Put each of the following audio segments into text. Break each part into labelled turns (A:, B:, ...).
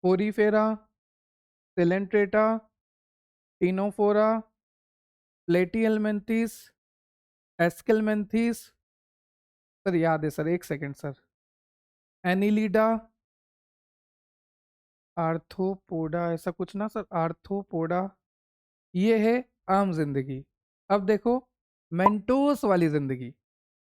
A: Porifera, Coelenterata, Ctenophora, Platyhelminthes, Aschelminthes. Sir याद है sir, एक सेकंड सर। एनिलिडा, आर्थ्रोपोडा, ऐसा कुछ ना सर, आर्थ्रोपोडा। ये है आम जिंदगी। अब देखो मेंटोस वाली जिंदगी।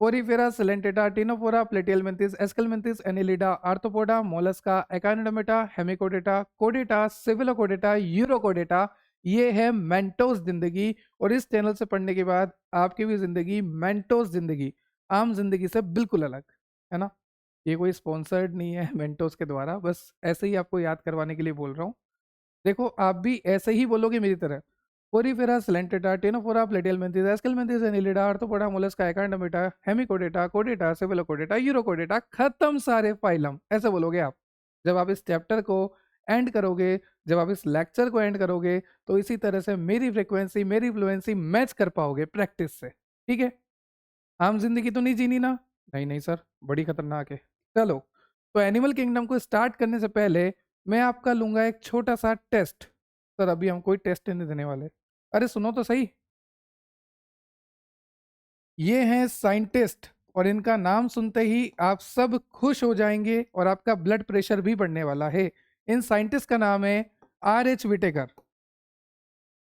A: Porifera, Coelenterata, Ctenophora, Platyhelminthes, Aschelminthes, Annelida, Arthropoda, Mollusca, Echinodermata, Hemichordata, कोडेटा, सिविलोकोडेटा, यूरोकोडेटा। ये है मेंटोस जिंदगी। और इस चैनल से पढ़ने के बाद आपकी भी जिंदगी मेंटोस जिंदगी, आम जिंदगी से बिल्कुल अलग है ना। ये कोई स्पॉन्सर्ड नहीं है मेंटोस के द्वारा, बस ऐसे ही आपको याद करवाने के लिए बोल रहा हूँ। देखो आप भी ऐसे ही बोलोगे मेरी तरह। Porifera, Coelenterata, Ctenophora, Platyhelminthes, Aschelminthes, Annelida, Arthropoda, Mollusca, Echinodermata, Hemichordata, कोडेटा, सिविलोकोडेटा, यूरोकोडेटा, खत्म सारे फाइलम, ऐसे बोलोगे आप। जब आप इस चैप्टर को एंड करोगे, जब आप इस लेक्चर को एंड करोगे, तो इसी तरह से मेरी फ्रिक्वेंसी, मेरी फ्लुएंसी मैच कर पाओगे प्रैक्टिस से। ठीक है। आम जिंदगी तो नहीं जीनी ना? नहीं नहीं सर, बड़ी खतरनाक है। चलो, तो एनिमल किंगडम को स्टार्ट करने से पहले मैं आपका लूंगा एक छोटा सा टेस्ट। सर अभी हम कोई टेस्ट नहीं देने वाले। अरे सुनो तो सही। ये हैं साइंटिस्ट, और इनका नाम सुनते ही आप सब खुश हो जाएंगे और आपका ब्लड प्रेशर भी बढ़ने वाला है। इन साइंटिस्ट का नाम है R H विटेकर।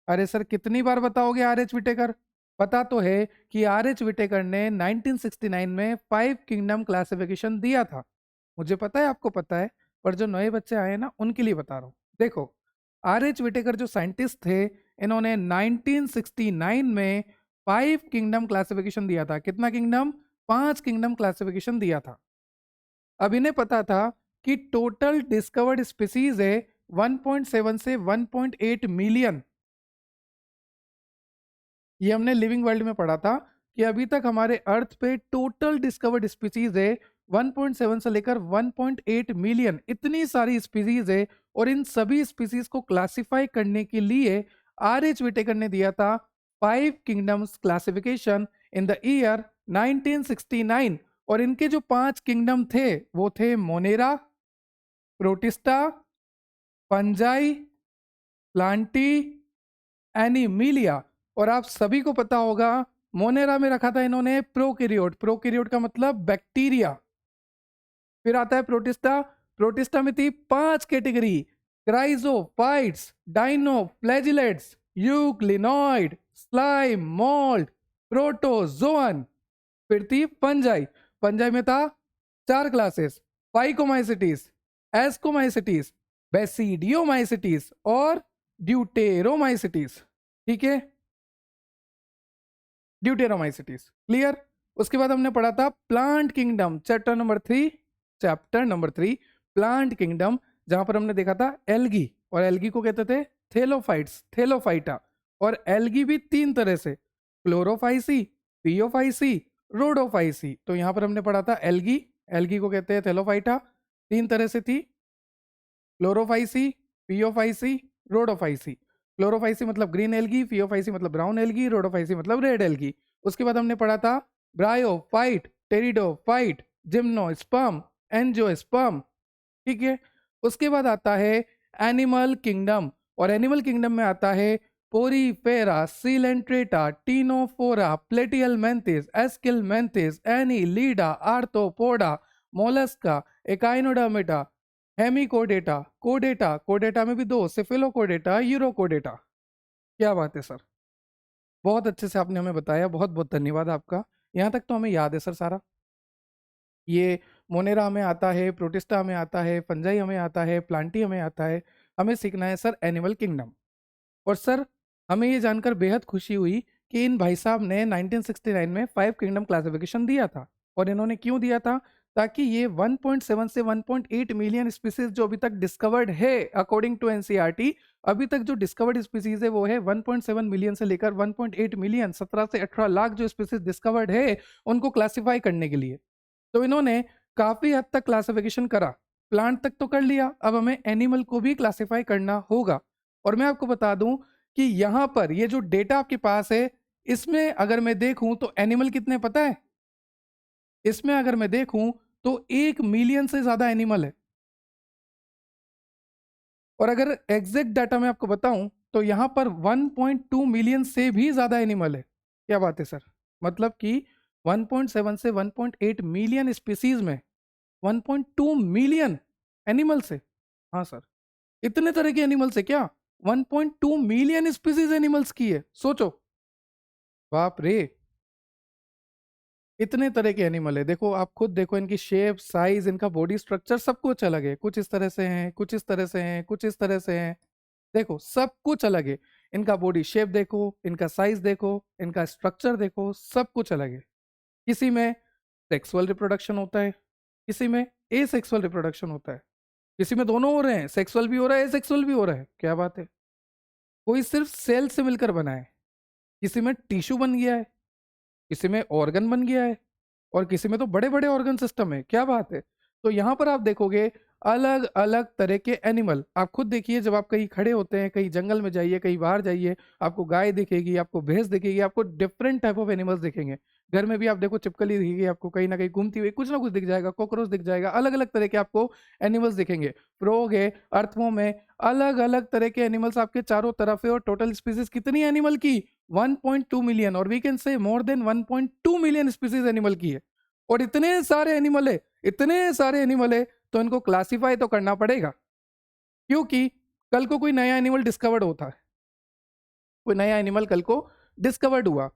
A: अरे सर कितनी बार बताओगे R H विटेकर? पता तो है कि R H विटेकर ने 1969 में 5 किंगडम क्लासिफिकेशन दिया था। मुझे पता है आपको पता है, पर जो नए बच्चे आए हैं ना उनके लिए बता रहा हूँ। देखो, R H विटेकर जो साइंटिस्ट थे, इन्होंने 1969 में 5 किंगडम क्लासिफिकेशन दिया था। कितना किंगडम? 5 किंगडम क्लासिफिकेशन दिया था। अब इन्हें पता था कि टोटल डिस्कवर्ड स्पीसीज है 1.7 से 1.8 मिलियन। ये हमने लिविंग वर्ल्ड में पढ़ा था कि अभी तक हमारे अर्थ पे टोटल डिस्कवर्ड स्पीसीज है 1.7 से लेकर 1.8 मिलियन। इतनी सारी स्पीसीज है, और इन सभी स्पीसीज को क्लासिफाई करने के लिए R H विटेकर ने दिया था 5 kingdoms classification in the year 1969। और इनके जो 5 किंगडम थे वो थे Monera, protista, fungi, plantae, animalia. और आप सभी को पता होगा मोनेरा में रखा था इन्होंने प्रोकैरियोट। प्रोकैरियोट का मतलब बैक्टीरिया। फिर आता है प्रोटिस्टा। प्रोटिस्टा में थी 5 category: chrysophytes, dinoflagellates, euglenoid, slime, mould, protozoan. फिर थी फंजाई। फंजाई में था 4 क्लासेस: फाइकोमाइसिटीज, एस्कोमाइसिटीज, बेसिडियोमाइसिटीज और ड्यूटेरोमाइसिटीज। ठीक है, ड्यूटेरोमाइसिटीज क्लियर। उसके बाद हमने पढ़ा था plant kingdom, chapter number 3 plant kingdom, जहां पर हमने देखा था एल्गी। और एल्गी को कहते थे थेलोफाइट्स, थेलोफाइटा। और एल्गी भी 3 तरह से: क्लोरोफाइसी, पियोफाइसी, रोडोफाइसी। तो यहां पर हमने पढ़ा था एल्गी। एल्गी को कहते हैं थेलोफाइटा। 3 तरह से थी: क्लोरोफाइसी, पियोफाइसी, रोडोफाइसी। क्लोरोफाइसी मतलब ग्रीन एल्गी, पियोफाइसी मतलब ब्राउन एल्गी, रोडोफाइसी मतलब रेड एल्गी। उसके बाद हमने पढ़ा था ब्रायोफाइट, टेरिडोफाइट, जिम्नोस्पर्म, एंजियोस्पर्म। ठीक है। उसके बाद आता है एनिमल किंगडम। और एनिमल किंगडम में आता है Porifera, Coelenterata, Ctenophora, Platyhelminthes, Aschelminthes, Annelida, Arthropoda, Mollusca, Echinodermata, Hemichordata, कोडेटा। कोडेटा में भी 2: सिफिलोकोडेटा, यूरोकोडेटा। क्या बात है सर, बहुत अच्छे से आपने हमें बताया, बहुत बहुत धन्यवाद आपका। यहाँ तक तो हमें याद है सर सारा। ये मोनेरा में आता है, प्रोटिस्टा में आता है, फंजाई हमें आता है, प्लांटी हमें आता है। हमें सीखना है सर एनिमल किंगडम। और सर हमें ये जानकर बेहद खुशी हुई कि इन भाई साहब ने 1969 में 5 किंगडम क्लासिफिकेशन दिया था। और इन्होंने क्यों दिया था? ताकि ये 1.7 से 1.8 मिलियन स्पीसीज जो अभी तक डिस्कवर्ड है अकॉर्डिंग टू एनसीईआरटी, अभी तक जो डिस्कवर्ड स्पीसीज है वो है 1.7 मिलियन से लेकर 1.8 मिलियन, 17 से 18 लाख जो स्पीसीज डिस्कवर्ड है उनको क्लासिफाई करने के लिए। तो इन्होंने काफी हद तक क्लासिफिकेशन करा। प्लांट तक तो कर लिया, अब हमें एनिमल को भी क्लासिफाई करना होगा। और मैं आपको बता दूं कि यहां पर ये जो डेटा आपके पास है, इसमें अगर मैं देखूं तो एनिमल कितने पता है? इसमें अगर मैं देखूं तो 1 मिलियन से ज्यादा एनिमल है। और अगर एग्जैक्ट डाटा मैं आपको बताऊं तो यहाँ पर 1.2 मिलियन से भी ज़्यादा एनिमल है। क्या बात है सर? मतलब कि 1.7 से 1.8 मिलियन स्पीसीज में 1.2 मिलियन एनिमल्स है। हाँ सर, इतने तरह के एनिमल्स है क्या? 1.2 मिलियन स्पीसीज एनिमल्स की है, सोचो। बाप रे, इतने तरह के एनिमल है। देखो, आप खुद देखो, इनकी शेप, साइज, इनका बॉडी स्ट्रक्चर सब कुछ अलग है। कुछ इस तरह से हैं, कुछ इस तरह से हैं, कुछ इस तरह से हैं। देखो, सब कुछ अलग है। इनका बॉडी शेप देखो, इनका साइज देखो, इनका स्ट्रक्चर देखो, सब कुछ अलग है। किसी में सेक्सुअल रिप्रोडक्शन होता है, किसी में एसेक्सुअल रिप्रोडक्शन होता है, किसी में दोनों हो रहे हैं, सेक्सुअल भी हो रहा है, एसेक्सुअल भी हो रहा है। क्या बात है! कोई सिर्फ सेल से मिलकर बना है, किसी में टिश्यू बन गया है, किसी में ऑर्गन बन गया है, और किसी में तो बड़े बड़े ऑर्गन सिस्टम है। क्या बात है! तो यहाँ पर आप देखोगे अलग अलग तरह के एनिमल। आप खुद देखिए, जब आप कहीं खड़े होते हैं, कहीं जंगल में जाइए, कहीं बाहर जाइए, आपको गाय दिखेगी, आपको भैंस दिखेगी, आपको डिफरेंट टाइप ऑफ एनिमल्स दिखेंगे। घर में भी आप देखो, छिपकली दिखेगी आपको, कहीं ना कहीं घूमती हुई कुछ ना कुछ दिख जाएगा, कॉकरोच दिख जाएगा, अलग अलग तरह के आपको एनिमल्स दिखेंगे। फ्रॉग है, अर्थवॉर्म है, अलग अलग तरह के एनिमल्स आपके चारों तरफ है। और टोटल स्पीसीज कितनी एनिमल की? 1.2 मिलियन, और we can say more than 1.2 million species animal की है। और इतने सारे एनिमल है, इतने सारे एनिमल है, तो इनको क्लासिफाई तो करना पड़ेगा। क्योंकि कल को कोई नया एनिमल डिस्कवर्ड होता है, कोई नया एनिमल कल को डिस्कवर्ड हुआ,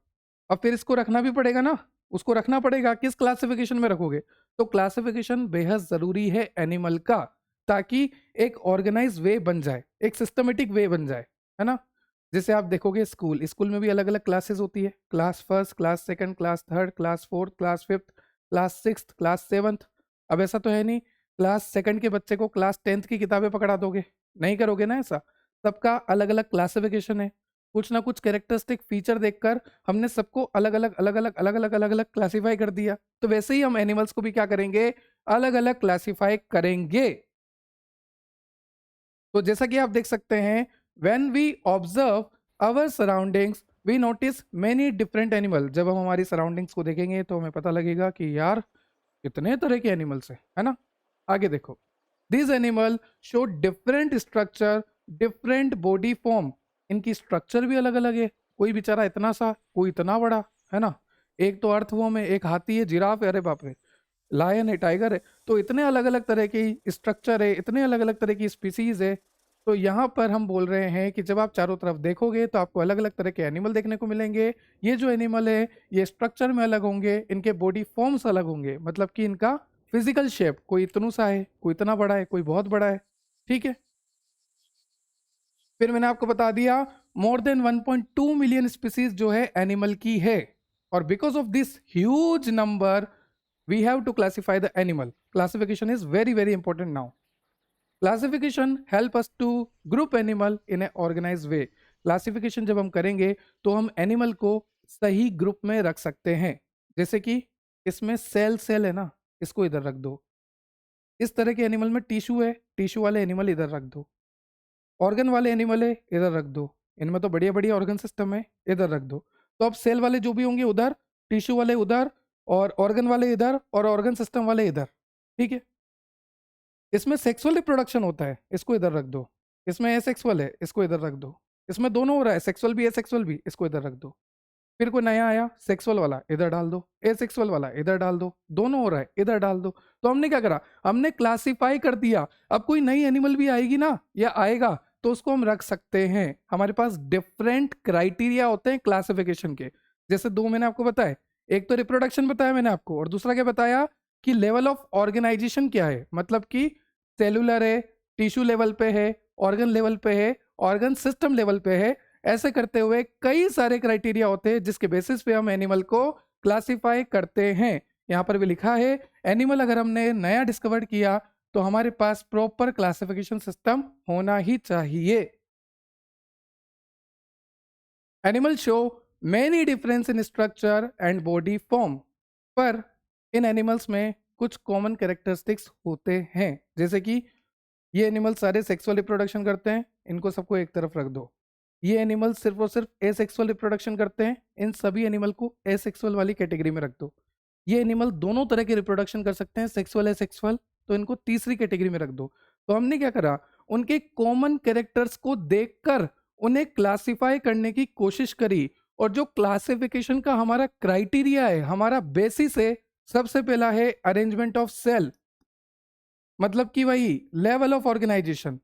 A: अब फिर इसको रखना भी पड़ेगा ना, उसको रखना पड़ेगा। किस क्लासिफिकेशन में रखोगे? तो क्लासिफिकेशन बेहद जरूरी है एनिमल का, ताकि एक ऑर्गेनाइज वे बन जाए, एक सिस्टमेटिक वे बन जाए, है ना। जैसे आप देखोगे, स्कूल स्कूल में भी अलग अलग क्लासेस होती है। Class first, class second, class third, class fourth, class fifth, class sixth, class seventh. अब ऐसा तो है नहीं क्लास सेकंड के बच्चे को क्लास 10th की किताबें पकड़ा दोगे, नहीं करोगे ना ऐसा। सबका अलग अलग क्लासिफिकेशन है। कुछ ना कुछ कैरेक्टरिस्टिक फीचर देखकर हमने सबको अलग अलग अलग अलग अलग अलग अलग अलग क्लासीफाई कर दिया। तो वैसे ही हम एनिमल्स को भी क्या करेंगे? अलग अलग क्लासीफाई करेंगे। तो जैसा कि आप देख सकते हैं, when we observe our surroundings we notice many different animal. जब हम हमारी सराउंडिंग्स को देखेंगे तो हमें पता लगेगा कि यार कितने तरह के एनिमल्स हैं, है ना। आगे देखो, this animal show different structure, different body form. इनकी स्ट्रक्चर भी अलग अलग है। कोई बेचारा इतना सा, कोई इतना बड़ा, है ना। एक तो अर्थवॉर्म है, एक हाथी है, जिराफ है, अरे बाप रे, लायन है, टाइगर है। तो इतने अलग अलग तरह की स्ट्रक्चर है, इतने अलग अलग तरह की स्पीसीज है। तो यहाँ पर हम बोल रहे हैं कि जब आप चारों तरफ देखोगे तो आपको अलग अलग तरह के एनिमल देखने को मिलेंगे। ये जो एनिमल है, ये स्ट्रक्चर में अलग होंगे, इनके बॉडी फॉर्म्स अलग होंगे, मतलब कि इनका फिजिकल शेप, कोई इतनू सा है, कोई इतना बड़ा है, कोई बहुत बड़ा है। ठीक है। फिर मैंने आपको बता दिया, मोर देन 1.2 मिलियन स्पीसीज जो है एनिमल की है। और because of this huge number we have to classify the animal. Classification is very very important now. Classification help us to group animal in a organized way. Classification जब हम करेंगे तो हम एनिमल को सही ग्रुप में रख सकते हैं। जैसे कि इसमें सेल सेल है ना, इसको इधर रख दो। इस तरह के एनिमल में टिश्यू है, टिश्यू वाले एनिमल इधर रख दो। ऑर्गन वाले एनिमल है, इधर रख दो। इनमें तो बढ़िया बढ़िया ऑर्गन सिस्टम है, इधर रख दो। तो अब सेल वाले जो भी होंगे उधर, टिश्यू वाले उधर, और ऑर्गन वाले इधर, और ऑर्गन सिस्टम वाले इधर। ठीक है। इसमें सेक्सुअल रिप्रोडक्शन होता है, इसको इधर रख दो। इसमें एसेक्सुअल है, इसको इधर रख दो। इसमें दोनों हो रहा है, सेक्सुअल भी एसेक्सुअल भी, इसको इधर रख दो। फिर कोई नया आया, सेक्सुअल वाला इधर डाल दो, एसेक्सुअल वाला इधर डाल दो, दोनों हो रहा है, इधर डाल दो। तो हमने क्या करा? हमने क्लासिफाई कर दिया। अब कोई नई एनिमल भी आएगी ना, या आएगा, तो उसको हम रख सकते हैं। हमारे पास डिफरेंट क्राइटेरिया होते हैं क्लासिफिकेशन के। जैसे दो मैंने आपको बताया, एक तो रिप्रोडक्शन बताया मैंने आपको, और दूसरा क्या बताया कि लेवल ऑफ ऑर्गेनाइजेशन क्या है, मतलब कि सेलुलर है, टिश्यू लेवल पे है, ऑर्गन लेवल पे है, ऑर्गन सिस्टम लेवल पे है। ऐसे करते हुए कई सारे क्राइटेरिया होते हैं जिसके बेसिस पे हम एनिमल को क्लासिफाई करते हैं। यहाँ पर भी लिखा है, एनिमल अगर हमने नया डिस्कवर किया तो हमारे पास प्रॉपर क्लासिफिकेशन सिस्टम होना ही चाहिए। Animal show many difference in structure and body form, पर इन एनिमल्स में कुछ कॉमन कैरेक्टरिस्टिक्स होते हैं। जैसे कि ये एनिमल सारे सेक्सुअल रिप्रोडक्शन करते हैं, इनको सबको एक तरफ रख दो। ये एनिमल सिर्फ और सिर्फ एसेक्सुअल रिप्रोडक्शन करते हैं, इन सभी एनिमल को एसेक्सुअल वाली कैटेगरी में रख दो। ये एनिमल दोनों तरह के रिप्रोडक्शन कर सकते हैं, सेक्सुअल एसेक्सुअल, तो इनको तीसरी कैटेगरी में रख दो। तो हमने क्या करा, उनके कॉमन कैरेक्टर्स को देखकर उन्हें क्लासिफाई करने की कोशिश करी। और जो क्लासिफिकेशन का हमारा क्राइटेरिया है, हमारा बेसिस है, सबसे पहला है अरेंजमेंट ऑफ सेल, मतलब कि वही लेवल ऑफ ऑर्गेनाइजेशन।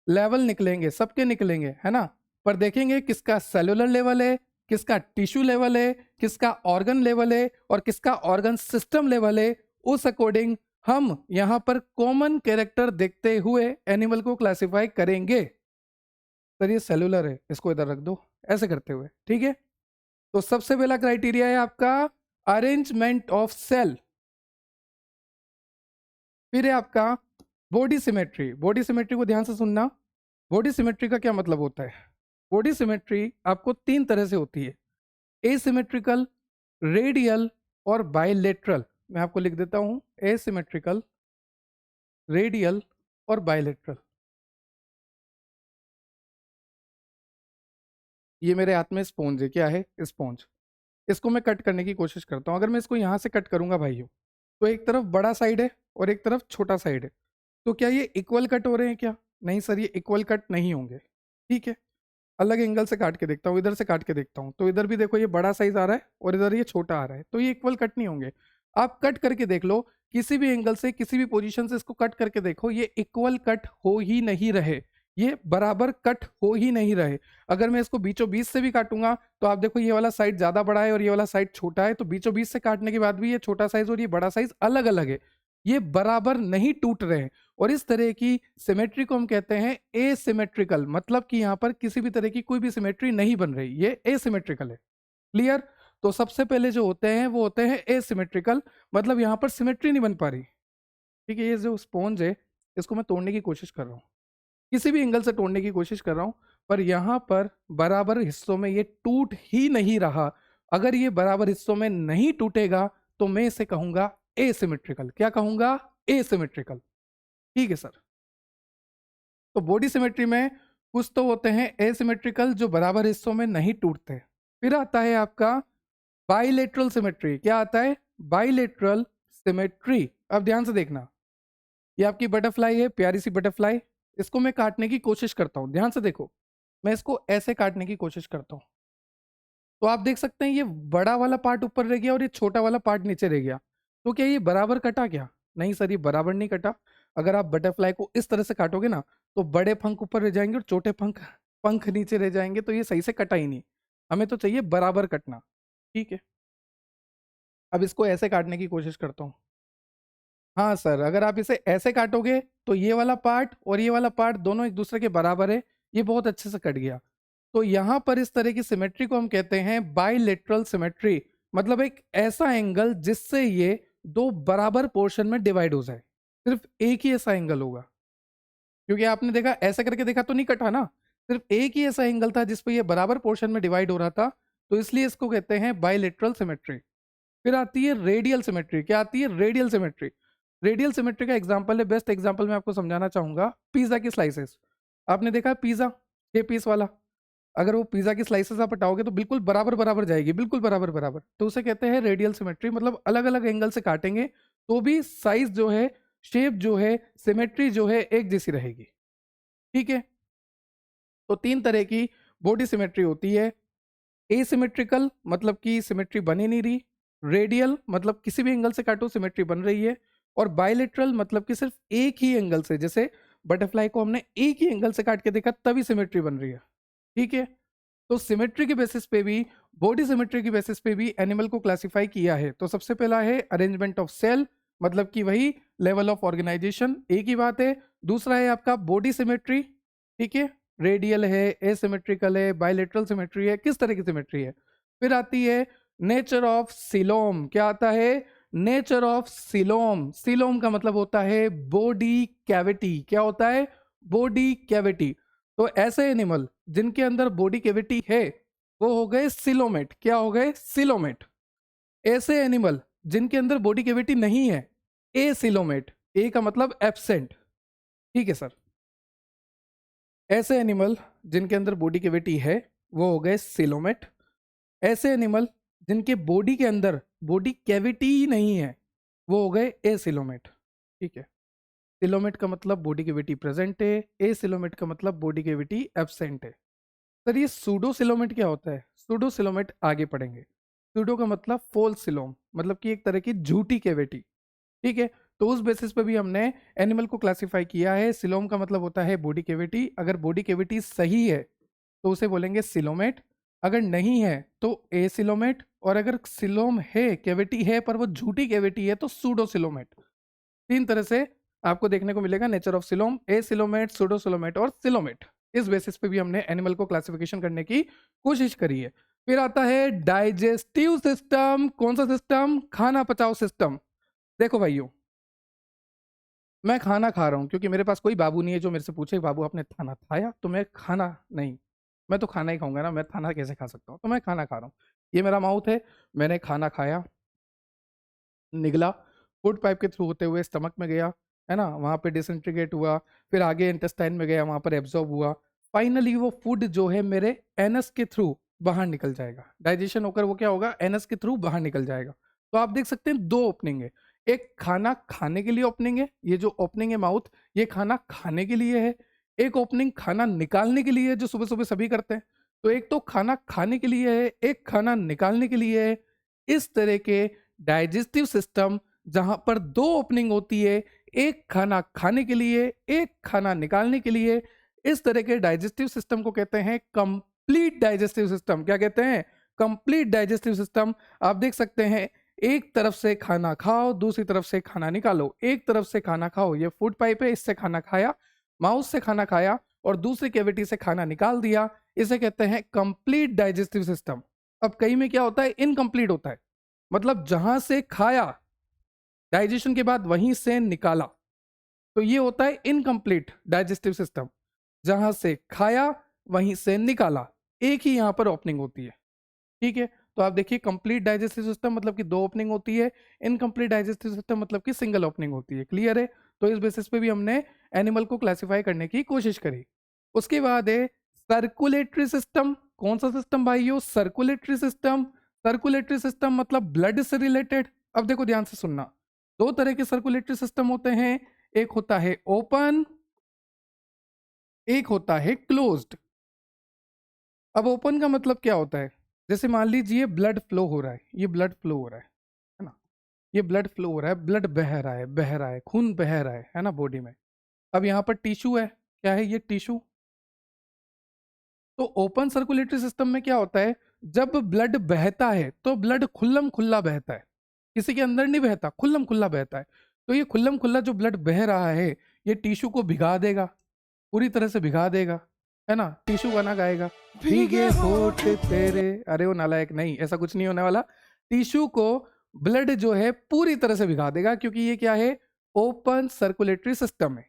A: लेवल निकलेंगे, सबके निकलेंगे, है ना। पर देखेंगे किसका सेलुलर लेवल है, किसका टिश्यू लेवल है, किसका ऑर्गन लेवल है और किसका ऑर्गन सिस्टम लेवल है। उस अकॉर्डिंग हम यहां पर कॉमन कैरेक्टर देखते हुए एनिमल को क्लासिफाई करेंगे। सर ये सेलुलर है, इसको इधर रख दो, ऐसे करते हुए, ठीक है। तो सबसे पहला क्राइटेरिया है आपका अरेंजमेंट ऑफ सेल। फिर है आपका बॉडी सिमेट्री। बॉडी सिमेट्री को ध्यान से सुनना। बॉडी सिमेट्री का क्या मतलब होता है? बॉडी सिमेट्री आपको तीन तरह से होती है, एसिमेट्रिकल, रेडियल और बायलेटरल। मैं आपको लिख देता हूं, एसिमेट्रिकल, रेडियल और बायलेटरल। ये मेरे हाथ में स्पॉन्ज है, क्या है? स्पॉन्ज। इसको मैं कट करने की कोशिश करता हूं। अगर मैं इसको यहां से कट करूंगा भाइयों, तो एक तरफ बड़ा साइड है और एक तरफ छोटा साइड है। तो क्या ये इक्वल कट हो रहे हैं क्या? नहीं सर, ये इक्वल कट नहीं होंगे, ठीक है। अलग एंगल से काट के देखता हूँ, इधर से काट के देखता हूँ, तो इधर भी देखो ये बड़ा साइज आ रहा है और इधर ये छोटा आ रहा है, तो ये इक्वल कट नहीं होंगे। आप कट करके देख लो, किसी भी एंगल से, किसी भी पोजीशन से इसको कट करके देखो, ये इक्वल कट हो ही नहीं रहे, ये बराबर कट हो ही नहीं रहे। अगर मैं इसको बीचों बीच से भी काटूंगा, तो आप देखो ये वाला साइड ज्यादा बड़ा है और ये वाला साइड छोटा है, तो बीचों बीच से काटने के बाद भी ये छोटा साइज और ये बड़ा साइज अलग अलग है, ये बराबर नहीं टूट रहे हैं। और इस तरह की सिमेट्री को हम कहते हैं एसिमेट्रिकल, मतलब कि यहाँ पर किसी भी तरह की कोई भी सिमेट्री नहीं बन रही, ये एसिमेट्रिकल है। क्लियर? तो सबसे पहले जो होते हैं वो होते हैं एसिमेट्रिकल, मतलब यहाँ पर सिमेट्री नहीं बन पा रही, ठीक है। ये जो स्पॉन्ज है, इसको मैं तोड़ने की कोशिश कर रहा हूँ, किसी भी एंगल से तोड़ने की कोशिश कर रहा हूँ, पर यहाँ पर बराबर हिस्सों में ये टूट ही नहीं रहा। अगर ये बराबर हिस्सों में नहीं टूटेगा तो मैं इसे कहूंगा एसिमेट्रिकल। क्या कहूंगा? एसिमेट्रिकल, ठीक है सर। तो बॉडी सिमेट्री में कुछ तो होते हैं एसिमेट्रिकल, जो बराबर हिस्सों में नहीं टूटते। फिर आता है आपका बाइलेटरल सिमेट्री। क्या आता है? Bilateral symmetry. अब ध्यान से देखना, ये आपकी बटरफ्लाई है, प्यारी सी बटरफ्लाई। इसको मैं काटने की कोशिश करता हूँ, ध्यान से देखो, मैं इसको ऐसे काटने की कोशिश करता हूँ, तो आप देख सकते हैं ये बड़ा वाला पार्ट ऊपर रह गया और ये छोटा वाला पार्ट नीचे रह गया। तो क्या ये बराबर कटा क्या? नहीं सर, ये बराबर नहीं कटा। अगर आप बटरफ्लाई को इस तरह से काटोगे ना, तो बड़े पंख ऊपर रह जाएंगे और छोटे पंख पंख नीचे रह जाएंगे, तो ये सही से कटा ही नहीं। हमें तो चाहिए बराबर कटना, ठीक है। अब इसको ऐसे काटने की कोशिश करता हूँ। हाँ सर, अगर आप इसे ऐसे काटोगे तो ये वाला पार्ट और ये वाला पार्ट दोनों एक दूसरे के बराबर है, ये बहुत अच्छे से कट गया। तो यहाँ पर इस तरह की सिमेट्री को हम कहते हैं बाइलेटरल सिमेट्री, मतलब एक ऐसा एंगल जिससे ये दो बराबर पोर्शन में डिवाइड हो जाए। सिर्फ एक ही ऐसा एंगल होगा, क्योंकि आपने देखा ऐसा करके देखा तो नहीं कटा ना, सिर्फ एक ही ऐसा एंगल था जिसपे ये बराबर पोर्शन में डिवाइड हो रहा था, तो इसलिए इसको कहते हैं बाइलेटरल सिमेट्री। फिर आती है रेडियल सिमेट्री। क्या आती है? Radial symmetry. रेडियल सिमेट्री का एग्जांपल है, बेस्ट एग्जांपल मैं आपको समझाना चाहूंगा, पिज्जा की स्लाइसेस। आपने देखा पिज्जा 6 पीस वाला, अगर वो पिज्जा की स्लाइसेस आप हटाओगे तो बिल्कुल बराबर बराबर जाएगी, बिल्कुल बराबर बराबर, तो उसे कहते हैं रेडियल सिमेट्री। मतलब अलग अलग एंगल से काटेंगे तो भी साइज जो है, शेप जो है, सिमेट्री जो है, एक जैसी रहेगी, ठीक है। तो तीन तरह की बॉडी सिमेट्री होती है। एसिमेट्रिकल मतलब कि सिमेट्री बन ही नहीं रही, रेडियल मतलब किसी भी एंगल से काटो सिमेट्री बन रही है, और बायलेटरल मतलब कि सिर्फ एक ही एंगल से, जैसे बटरफ्लाई को हमने एक ही एंगल से काट के देखा तभी सिमेट्री बन रही है, ठीक है। तो सिमेट्री के बेसिस पे भी, बॉडी सिमेट्री के बेसिस पे भी एनिमल को क्लासिफाई किया है। तो सबसे पहला है अरेंजमेंट ऑफ सेल, मतलब कि वही लेवल ऑफ ऑर्गेनाइजेशन, एक ही बात है। दूसरा है आपका बॉडी सिमेट्री, ठीक है, रेडियल है, एसिमेट्रिकल है, बायलेटरल सिमेट्री है, किस तरह की सिमेट्री है। फिर आती है नेचर ऑफ सिलोम। क्या आता है? Nature of coelom. सिलोम का मतलब होता है बॉडी कैविटी। क्या होता है? Body cavity. तो ऐसे एनिमल जिनके अंदर बॉडी कैविटी है वो हो गए सिलोमेट। क्या हो गए? सिलोमेट। ऐसे एनिमल जिनके अंदर बॉडी कैविटी नहीं है, ए सिलोमेट। ए का मतलब एब्सेंट, ठीक है सर। ऐसे एनिमल जिनके अंदर बॉडी कैविटी है वो हो गए सिलोमेट। ऐसे एनिमल जिनके बॉडी के अंदर बॉडी कैविटी ही नहीं है वो हो गए एसिलोमेट, ठीक है। सिलोमेट का मतलब बॉडी कैविटी प्रेजेंट है, एसिलोमेट का मतलब बॉडी कैविटी एब्सेंट है। सर ये सूडो सिलोमेट क्या होता है? सूडो सिलोमेट आगे पढ़ेंगे। सूडो का मतलब फॉल्स सिलोम, मतलब कि एक तरह की झूठी कैविटी। ठीक है, तो उस बेसिस पे भी हमने एनिमल को क्लासिफाई किया है। सिलोम का मतलब होता है बॉडी कैविटी। अगर बॉडी कैविटी सही है तो उसे बोलेंगे सिलोमेट, अगर नहीं है तो एसिलोमेट, और अगर सिलोम है, कैविटी है पर वो झूठी कैविटी है तो सूडो सिलोमेट। तीन तरह से आपको देखने को मिलेगा nature of coelom, acoelomate, pseudo coelomate और सिलोमेट। इस बेसिस पे भी हमने एनिमल को क्लासिफिकेशन करने की कोशिश करी है। फिर आता है डाइजेस्टिव सिस्टम। कौन सा सिस्टम? खाना पचाओ सिस्टम। देखो भाइयों, मैं खाना खा रहा हूँ क्योंकि मेरे पास कोई बाबू नहीं है जो मेरे से पूछे बाबू आपने खाना खाया, तो मैं खाना नहीं, मैं तो खाना ही खाऊंगा ना, मैं खाना कैसे खा सकता हूँ? तो मैं खाना खा रहा हूँ, ये मेरा माउथ है, मैंने खाना खाया, निगला, फूड पाइप के थ्रू होते हुए स्टमक में गया, है ना, वहाँ पे डिसइंटीग्रेट हुआ, फिर आगे इंटेस्टाइन में गया, वहाँ पर एब्जॉर्ब हुआ, फाइनली वो फूड जो है मेरे एनस के थ्रू बाहर निकल जाएगा। डाइजेशन होकर वो क्या होगा? एनस के थ्रू बाहर निकल जाएगा। तो आप देख सकते हैं दो ओपनिंग है, एक खाना खाने के लिए ओपनिंग है, ये जो ओपनिंग है माउथ, ये खाना खाने के लिए है। एक ओपनिंग खाना निकालने के लिए है जो सुबह सुबह सभी करते हैं। तो एक तो खाना खाने के लिए है, एक खाना निकालने के लिए है। इस तरह के डाइजेस्टिव सिस्टम जहां पर दो ओपनिंग होती है, एक खाना खाने के लिए, एक खाना निकालने के लिए, इस तरह के डाइजेस्टिव सिस्टम को कहते हैं कंप्लीट डाइजेस्टिव सिस्टम। क्या कहते हैं? Complete digestive system. आप देख सकते हैं एक तरफ से खाना खाओ, दूसरी तरफ से खाना निकालो, एक तरफ से खाना खाओ, ये फूड पाइप है, इससे खाना खाया, माउथ से खाना खाया और दूसरी कैविटी से खाना निकाल दिया, इसे कहते हैं कंप्लीट डाइजेस्टिव सिस्टम। अब कई में क्या होता है? इनकम्प्लीट होता है, मतलब जहां से खाया डाइजेशन के बाद वहीं से निकाला, तो ये होता है इनकम्प्लीट डाइजेस्टिव सिस्टम। जहां से खाया वहीं से निकाला, एक ही यहां पर ओपनिंग होती है। ठीक है, तो आप देखिए कंप्लीट डाइजेस्टिव सिस्टम मतलब कि दो ओपनिंग होती है, इनकम्प्लीट डाइजेस्टिव सिस्टम मतलब कि सिंगल ओपनिंग होती है। क्लियर है? तो इस बेसिस पे भी हमने एनिमल को क्लासिफाई करने की कोशिश करी। उसके बाद है सर्कुलेटरी सिस्टम। कौन सा सिस्टम भाइयों? Circulatory system. सर्कुलेटरी सिस्टम मतलब ब्लड से रिलेटेड। अब देखो ध्यान से सुनना, दो तरह के सर्कुलेटरी सिस्टम होते हैं, एक होता है ओपन, एक होता है क्लोज्ड। अब ओपन का मतलब क्या होता है? जैसे मान लीजिए ब्लड फ्लो हो रहा है, ये ब्लड फ्लो हो रहा है ना, ये ब्लड फ्लो हो रहा है, ब्लड बह रहा है, बह रहा है, खून बह रहा है ना बॉडी में। अब यहाँ पर टिश्यू है, क्या है ये? टिश्यू। तो ओपन सर्कुलेटरी सिस्टम में क्या होता है? जब ब्लड बहता है तो ब्लड खुल्लम खुल्ला बहता है, किसी के अंदर नहीं बहता, खुल्लम खुल्ला बहता है। तो ये खुल्लम खुल्ला जो ब्लड बह रहा है, ये टिश्यू को भिगा देगा, पूरी तरह से भिगा देगा, है ना। टिश्यू गाना गाएगा, भीगे होठ तेरे, अरे वो नालायक, नहीं, ऐसा कुछ नहीं होने वाला। टिश्यू को ब्लड जो है पूरी तरह से भिगा देगा, क्योंकि ये क्या है? ओपन सर्कुलेटरी सिस्टम है।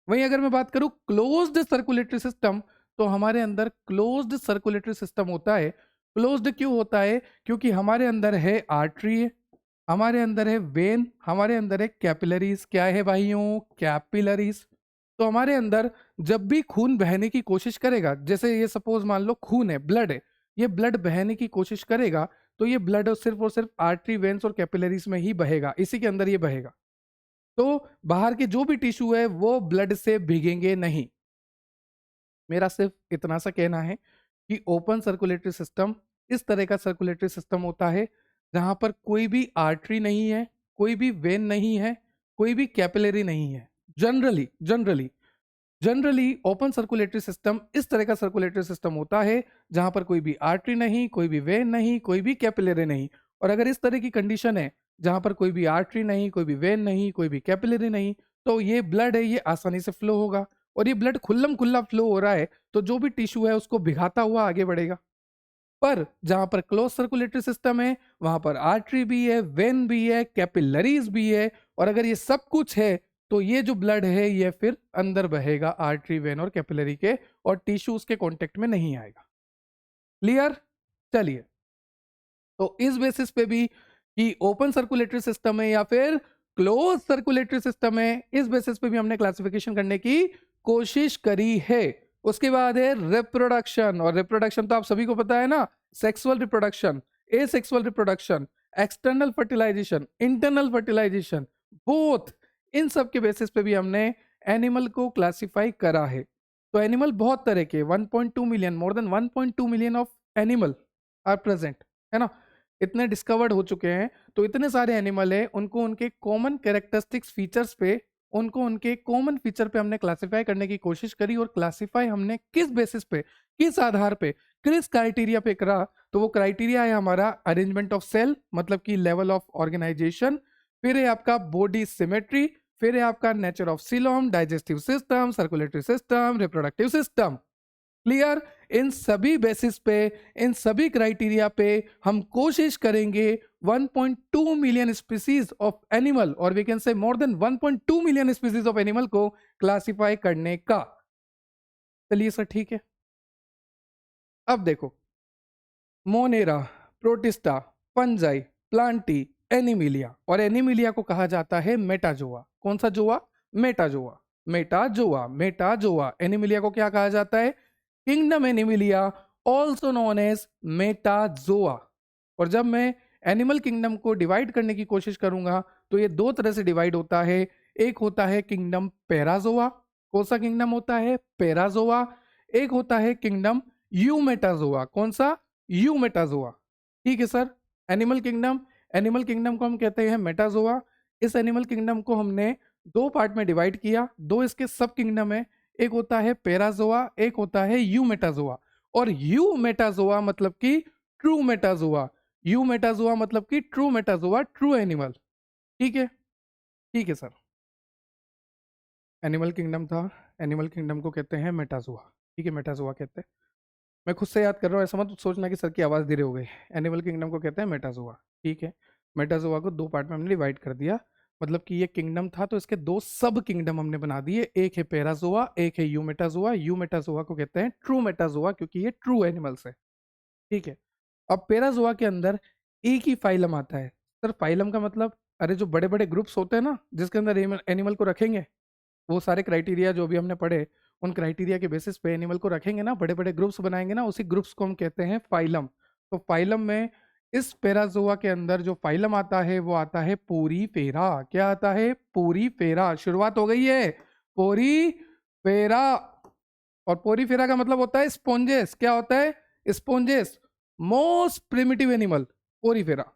A: वहीं अगर मैं बात करूं क्लोज्ड सर्कुलेटरी सिस्टम, तो हमारे अंदर क्लोज्ड सर्कुलेटरी सिस्टम होता है। क्लोज्ड क्यों होता है? क्योंकि हमारे अंदर है आर्टरी, हमारे अंदर है वेन, हमारे अंदर है कैपिलरीज। क्या है भाइयों? कैपिलरीज। तो हमारे अंदर जब भी खून बहने की कोशिश करेगा, जैसे ये सपोज मान लो खून है, ब्लड है, ये ब्लड बहने की कोशिश करेगा, तो ये ब्लड और सिर्फ आर्टरी, वेन्स और कैपिलरीज में ही बहेगा, इसी के अंदर ये बहेगा। तो बाहर के जो भी टिश्यू है वो ब्लड से भीगेंगे नहीं। मेरा सिर्फ इतना सा कहना है कि ओपन सर्कुलेटरी सिस्टम इस तरह का सर्कुलेटरी सिस्टम होता है जहां पर कोई भी आर्टरी नहीं है, कोई भी वेन नहीं है, कोई भी कैपिलरी नहीं है। Generally generally generally open circulatory system इस तरह का सर्कुलेटरी सिस्टम होता है जहां पर कोई भी आर्टरी नहीं, कोई भी वेन नहीं, कोई भी कैपिलरी नहीं। और अगर इस तरह की कंडीशन है जहां पर कोई भी आर्टरी नहीं, कोई भी वेन नहीं, कोई भी कैपिलरी नहीं, तो ये ब्लड है, ये आसानी से फ्लो होगा। और ये ब्लड खुल्लम खुल्ला फ्लो हो रहा है, तो जो भी टिश्यू है उसको भिगाता हुआ आगे बढ़ेगा। पर जहां पर क्लोज सर्कुलेटरी सिस्टम है वहां पर आर्टरी भी है, वेन भी है, कैपिलरीज भी है, और अगर ये सब कुछ है तो ये जो ब्लड है ये फिर अंदर बहेगा आर्टरी, वेन और कैपिलरी के, और टिश्यू उसके कांटेक्ट में नहीं आएगा। क्लियर? चलिए, तो इस बेसिस पे भी कि ओपन सर्कुलेटरी सिस्टम है या फिर क्लोज सर्कुलेटरी सिस्टम है, इस बेसिस पे भी हमने क्लासिफिकेशन करने की कोशिश करी है। उसके बाद है रिप्रोडक्शन, और रिप्रोडक्शन तो आप सभी को पता है ना, sexual reproduction, asexual reproduction, external fertilisation, internal fertilisation, both. इन सब के बेसिस पे भी हमने एनिमल को क्लासिफाई करा है। तो एनिमल बहुत तरह के 1.2 million, more than 1.2 million of animal are present, है ना। इतने डिस्कवर्ड हो चुके हैं। तो इतने सारे एनिमल है, उनको उनके कॉमन कैरेक्टरिस्टिक्स फीचर्स पे, उनको उनके कॉमन फीचर पे हमने क्लासिफाई करने की कोशिश करी। और क्लासिफाई हमने किस बेसिस पे, किस आधार पे, किस क्राइटेरिया पे करा? तो वो क्राइटेरिया है हमारा अरेंजमेंट ऑफ सेल, मतलब कि लेवल ऑफ ऑर्गेनाइजेशन, फिर है आपका बॉडी सिमेट्री, फिर है आपका nature of coelom, digestive system, circulatory system, reproductive system. Clear? इन सभी बेसिस पे, इन सभी क्राइटेरिया पे हम कोशिश करेंगे 1.2 मिलियन स्पीसीज ऑफ एनिमल, और we can say more than 1.2 million species of animal को क्लासिफाई करने का। चलिए सर, ठीक है। अब देखो, monera, protista, fungi, plantae, animalia, और एनिमिलिया को कहा जाता है मेटाजोआ। कौन सा zoa? Metazoa. Metazoa, metazoa. Animalia को क्या कहा जाता है? Kingdom animalia, also known as metazoa. और जब मैं एनिमल किंगडम को डिवाइड करने की कोशिश करूंगा तो ये दो तरह से डिवाइड होता है। एक होता है किंगडम पैराजोआ। कौन सा किंगडम होता है? पैराजोआ। एक होता है किंगडम यूमेटाजोआ। कौन सा? यूमेटाजोआ। ठीक है sir. Animal kingdom, animal kingdom को हम कहते हैं मेटाजोआ। इस एनिमल किंगडम को हमने दो पार्ट में डिवाइड किया। दो इसके सब किंगडम है, एक होता है पैराजोआ, एक होता है यूमेटाजोआ। और यूमेटाजोआ मतलब कि ट्रू मेटाजोआ, यूमेटाजोआ मतलब कि ट्रू मेटाजोआ, ट्रू एनिमल। ठीक है, ठीक है सर। एनिमल किंगडम था, एनिमल किंगडम को कहते हैं मेटाजोआ। ठीक है, मेटाजोआ कहते हैं। मैं खुद से याद कर रहा हूँ, ऐसा मत सोचना कि सर की आवाज़ धीरे हो गई। एनिमल किंगडम को कहते हैं मेटाजोआ। ठीक है, मेटाजोआ को दो पार्ट में हमने डिवाइड कर दिया। मतलब कि ये किंगडम था तो इसके दो सब किंगडम हमने बना दिए। एक है पैराजोआ, एक है यूमेटाजोआ। यूमेटाजोआ को कहते हैं ट्रू मेटाजोआ, क्योंकि ये ट्रू एनिमल्स है। ठीक है। अब पैराजोआ के अंदर एक ही फाइलम आता है। सर फाइलम का मतलब? अरे जो बड़े बड़े ग्रुप्स होते हैं ना, जिसके अंदर एनिमल को रखेंगे, वो सारे क्राइटेरिया जो भी हमने पढ़े, उन क्राइटेरिया के बेसिस पे एनिमल को रखेंगे ना, बड़े बड़े ग्रुप्स बनाएंगे ना, उसी ग्रुप्स को हम कहते हैं फाइलम। तो फाइलम में इस पैराजोआ के अंदर जो फाइलम आता है वो आता है पोरीफेरा। क्या आता है? पोरीफेरा। शुरुआत हो गई है, पोरीफेरा। और पोरीफेरा का मतलब होता है स्पॉन्जेस। क्या होता है? Sponges. Most primitive animal Porifera,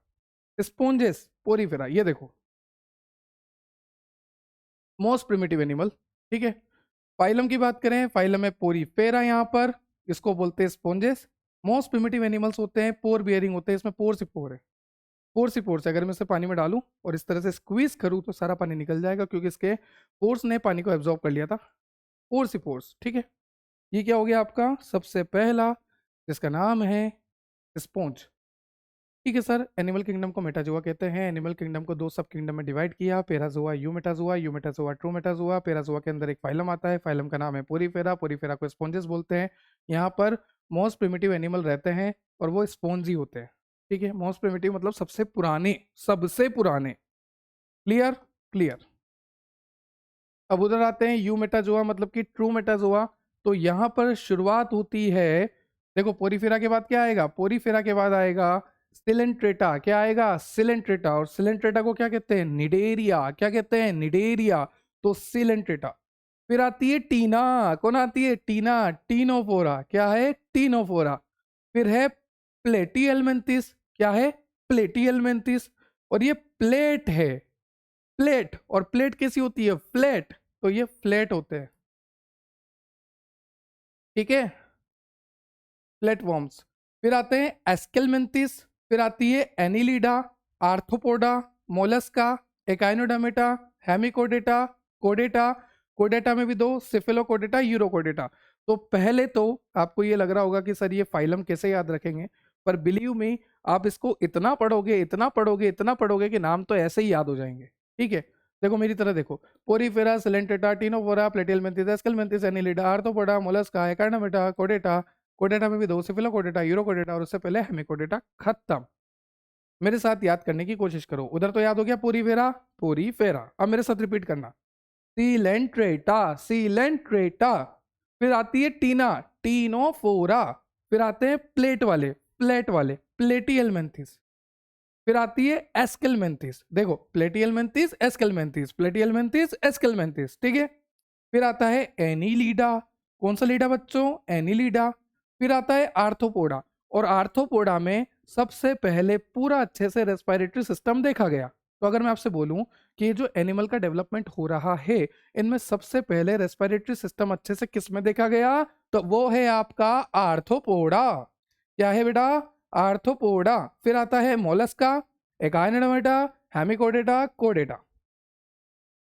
A: sponges, Porifera. ये देखो, मोस्ट प्रिमिटिव एनिमल। ठीक है। फाइलम की बात करें, फाइलम है पोरीफेरा, यहाँ पर इसको बोलते हैं स्पॉन्जेस। मोस्ट प्रिमिटिव एनिमल्स होते हैं पोर बियरिंग होते हैं। इसमें पोर्स ही पोर है, पोर्स ही पोर्स है। अगर मैं इसे पानी में डालूं और इस तरह से स्क्वीज करूं तो सारा पानी निकल जाएगा, क्योंकि इसके पोर्स ने पानी को एब्जॉर्ब कर लिया था। पोर्स ही पोर्स। ठीक है। ये क्या हो गया आपका? सबसे पहला, जिसका नाम है स्पॉन्ज। ठीक है सर। एनिमल किंगडम को मेटाजोआ कहते हैं। एनिमल किंगडम को दो सब किंगडम में डिवाइड किया, Parazoa, Eumetazoa. Eumetazoa, true Metazoa. Parazoa के अंदर एक फाइलम आता है, फाइलम का नाम है पोरीफेरा। पोरीफेरा को स्पॉन्जेस बोलते हैं। यहाँ पर मोस्ट प्रिमिटिव एनिमल रहते हैं और वो स्पॉन्ज ही होते हैं। ठीक है। मोस्ट प्रिमिटिव मतलब सबसे पुराने, सबसे पुराने। क्लियर? क्लियर। अब उधर आते हैं यू मेटाजोआ मतलब कि ट्रू मेटाजोआ। तो यहाँ पर शुरुआत होती है, देखो पोरीफेरा के बाद क्या आएगा? पोरीफेरा के बाद आएगा सिलेंट्रेटा। क्या आएगा? सिलेंट्रेटा। और सिलेंट्रेटा को क्या कहते हैं? निडेरिया। क्या कहते हैं? निडेरिया। तो सिलेंट्रेटा। फिर आती है टीना। कौन आती है? टीना। टीनोफोरा। क्या है? टीनोफोरा। फिर है प्लेटियलमेंथिस। क्या है? प्लेटियलमेंथिस। और ये प्लेट है, प्लेट। और प्लेट कैसी होती है? फ्लैट। तो ये फ्लैट होते हैं। ठीक है, प्लेटफॉर्म्स। फिर आते हैं एस्केलमेंथिस। फिर आती है Annelida, Arthropoda, Mollusca, Echinodermata, Hemichordata, कोडेटा। कोडेटा में भी दो, सिफेलोकोडेटा, यूरोकोडेटा। तो पहले तो आपको ये लग रहा होगा कि सर ये फाइलम कैसे याद रखेंगे, पर बिलीव मी, आप इसको इतना पढ़ोगे, इतना पढ़ोगे, इतना पढ़ोगे कि नाम तो ऐसे ही याद हो जाएंगे। ठीक है। देखो मेरी तरह देखो, Porifera, Coelenterata, Ctenophora, Platyhelminthes, Aschelminthes, Annelida, Arthropoda, Mollusca, Echinodermata, कोडेटा। कोडेटा में भी दो, सिफिलोकोडेटा, यूरोकोडेटा, और उससे पहले हेमिकोडेटा। खत्म। मेरे साथ याद करने की कोशिश करो। उधर तो याद हो गया पोरीफेरा, पोरीफेरा। अब मेरे साथ रिपीट करना, सीलेंट्रेटा, सीलेंट्रेटा। फिर आती है टीना, टीनोफोरा। फिर आते हैं प्लेट वाले, प्लेट वाले, प्लेटियलमेंथिस। फिर आती है एस्केलमेंथिस, देखो प्लेटियलमेंथिस एस्केलमेंथिस, प्लेटियलमेंथिस एस्केलमेंथिस, ठीक है। फिर आता है एनीलिडा, कौन सा लीडा बच्चों, एनीलिडा। फिर आता है आर्थ्रोपोडा, और आर्थ्रोपोडा में सबसे पहले पूरा अच्छे से रेस्पिरेटरी सिस्टम देखा गया। तो अगर मैं आपसे बोलूं कि ये जो एनिमल का डेवलपमेंट हो रहा है, इनमें सबसे पहले रेस्पिरेटरी सिस्टम अच्छे से किस में देखा गया, तो वो है आपका आर्थ्रोपोडा। क्या है बेटा, आर्थ्रोपोडा। फिर आता है मोलस्का, एकाइनोडर्मेटा, हेमिकोडेटा, कोडेटा।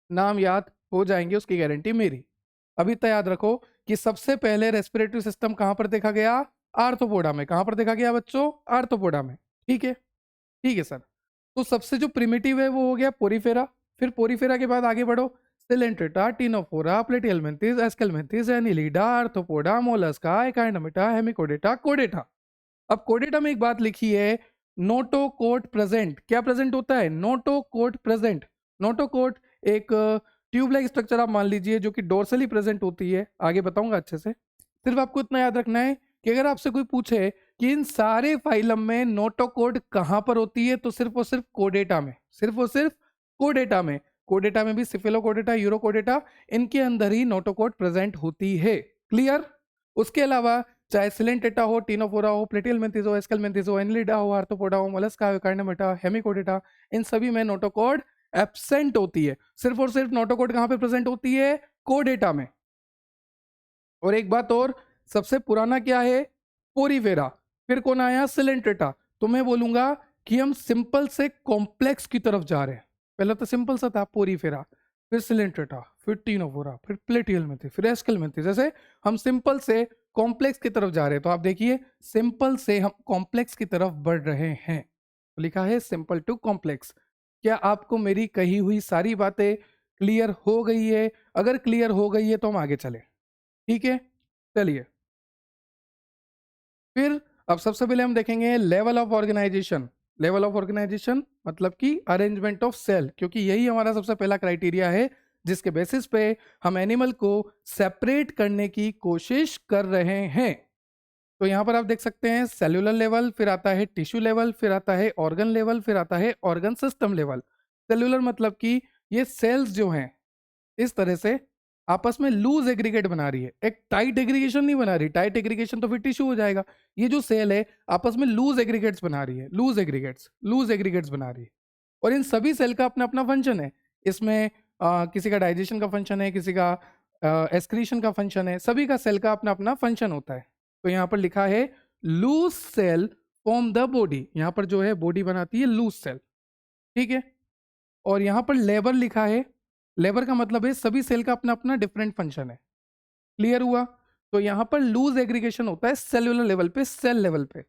A: नाम याद हो जाएंगे उसकी गारंटी मेरी। अभी तो याद रखो कि सबसे पहले रेस्पिरेटरी सिस्टम कहां पर देखा गया, आर्थ्रोपोडा में। कहां पर देखा गया बच्चों, आर्थ्रोपोडा में, ठीक है। ठीक है सर। तो सबसे जो प्रिमिटिव है वो हो गया पोरीफेरा। फिर पोरीफेरा के बाद आगे बढ़ो, Coelenterata, Ctenophora, Platyhelminthes, Aschelminthes, Annelida, Arthropoda, Mollusca, एकाइनोमेटा, hemichordata, कोडेटा। अब कोडेटा में एक बात लिखी है, नोटोकोट प्रेजेंट। क्या प्रेजेंट होता है, नोटोकोट प्रेजेंट। नोटोकोट एक ट्यूब लाइक स्ट्रक्चर आप मान लीजिए जो कि डोर्सली प्रेजेंट होती है, आगे बताऊंगा अच्छे से। सिर्फ आपको इतना याद रखना है कि अगर आपसे कोई पूछे कि इन सारे फाइलम में नोटोकोड कहां पर होती है, तो सिर्फ और सिर्फ कोडेटा में, सिर्फ और सिर्फ कोडेटा में। कोडेटा में भी सिफिलोकोडेटा, यूरोकोडेटा, इनके अंदर ही नोटोकोड प्रेजेंट होती है। क्लियर। उसके अलावा चाहे सिलेंटेटा हो, टिनोफोरा हो, प्लेटियलमेंथिस हो, एस्केलमेंथिस हो, एनिलिडा हो, आर्थ्रोपोडा हो, मोलस्का हो, एकाइनोमेटा, हेमिकोडेटा, इन सभी में नोटोकोड एब्सेंट होती है। सिर्फ और सिर्फ नोटोकोड कहां पे प्रेजेंट होती है, कोडेटा में। और एक बात और, सबसे पुराना क्या है, पोरीफेरा। फिर कौन आया, सिलेंट्रेटा। तो मैं बोलूंगा कि हम सिंपल से कॉम्प्लेक्स की तरफ जा रहे हैं। पहले तो सिंपल सा था पोरीफेरा, फिर सिलेंट्रेटा, फिर टिनोफोरा, फिर प्लेटियलमेंथिस, फिर एस्केलमेंथिस, जैसे हम सिंपल से कॉम्प्लेक्स की तरफ जा रहे हैं। तो आप देखिए सिंपल से हम कॉम्प्लेक्स की तरफ बढ़ रहे हैं। तो लिखा है सिंपल टू कॉम्प्लेक्स। क्या आपको मेरी कही हुई सारी बातें क्लियर हो गई है? अगर क्लियर हो गई है तो हम आगे चले, ठीक है। चलिए, फिर अब सबसे पहले हम देखेंगे level of organisation. Level of organisation मतलब कि अरेंजमेंट ऑफ सेल, क्योंकि यही हमारा सबसे पहला क्राइटेरिया है जिसके बेसिस पे हम एनिमल को सेपरेट करने की कोशिश कर रहे हैं। तो यहां पर आप देख सकते हैं सेल्यूलर लेवल, फिर आता है टिश्यू लेवल, फिर आता है ऑर्गन लेवल, फिर आता है ऑर्गन सिस्टम लेवल। सेल्यूलर मतलब कि ये सेल्स जो हैं इस तरह से आपस में लूज एग्रीगेट बना रही है, एक टाइट एग्रीगेशन नहीं बना रही। टाइट एग्रीगेशन तो फिर टिश्यू हो जाएगा। ये जो सेल है आपस में लूज एग्रीगेट्स बना रही है, लूज एग्रीगेट्स बना रही है। और इन सभी सेल का अपना अपना फंक्शन है। इसमें किसी का डाइजेशन का फंक्शन है, किसी का एक्सक्रीशन का फंक्शन है, सभी का सेल का अपना अपना फंक्शन होता है। तो यहाँ पर लिखा है loose cell form the body, यहाँ पर जो है बॉडी बनाती है लूज सेल, ठीक है। और यहाँ पर लेबर लिखा है, लेबर का मतलब है सभी सेल का अपना अपना डिफरेंट फंक्शन है। क्लियर हुआ। तो यहाँ पर लूज एग्रीगेशन होता है सेल्यूलर लेवल पे, सेल लेवल पे।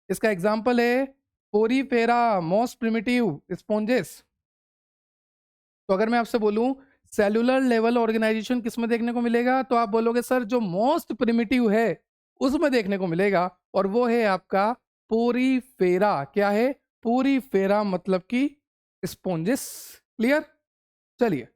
A: इसका एग्जांपल है पोरीफेरा, मोस्ट प्रिमिटिव स्पॉन्जेस। तो अगर मैं आपसे बोलूं सेल्यूलर लेवल ऑर्गेनाइजेशन किस में देखने को मिलेगा, तो आप बोलोगे सर जो मोस्ट प्रिमिटिव है उसमें देखने को मिलेगा, और वो है आपका पोरीफेरा। क्या है, पोरीफेरा मतलब कि स्पॉन्जेस। क्लियर। चलिए,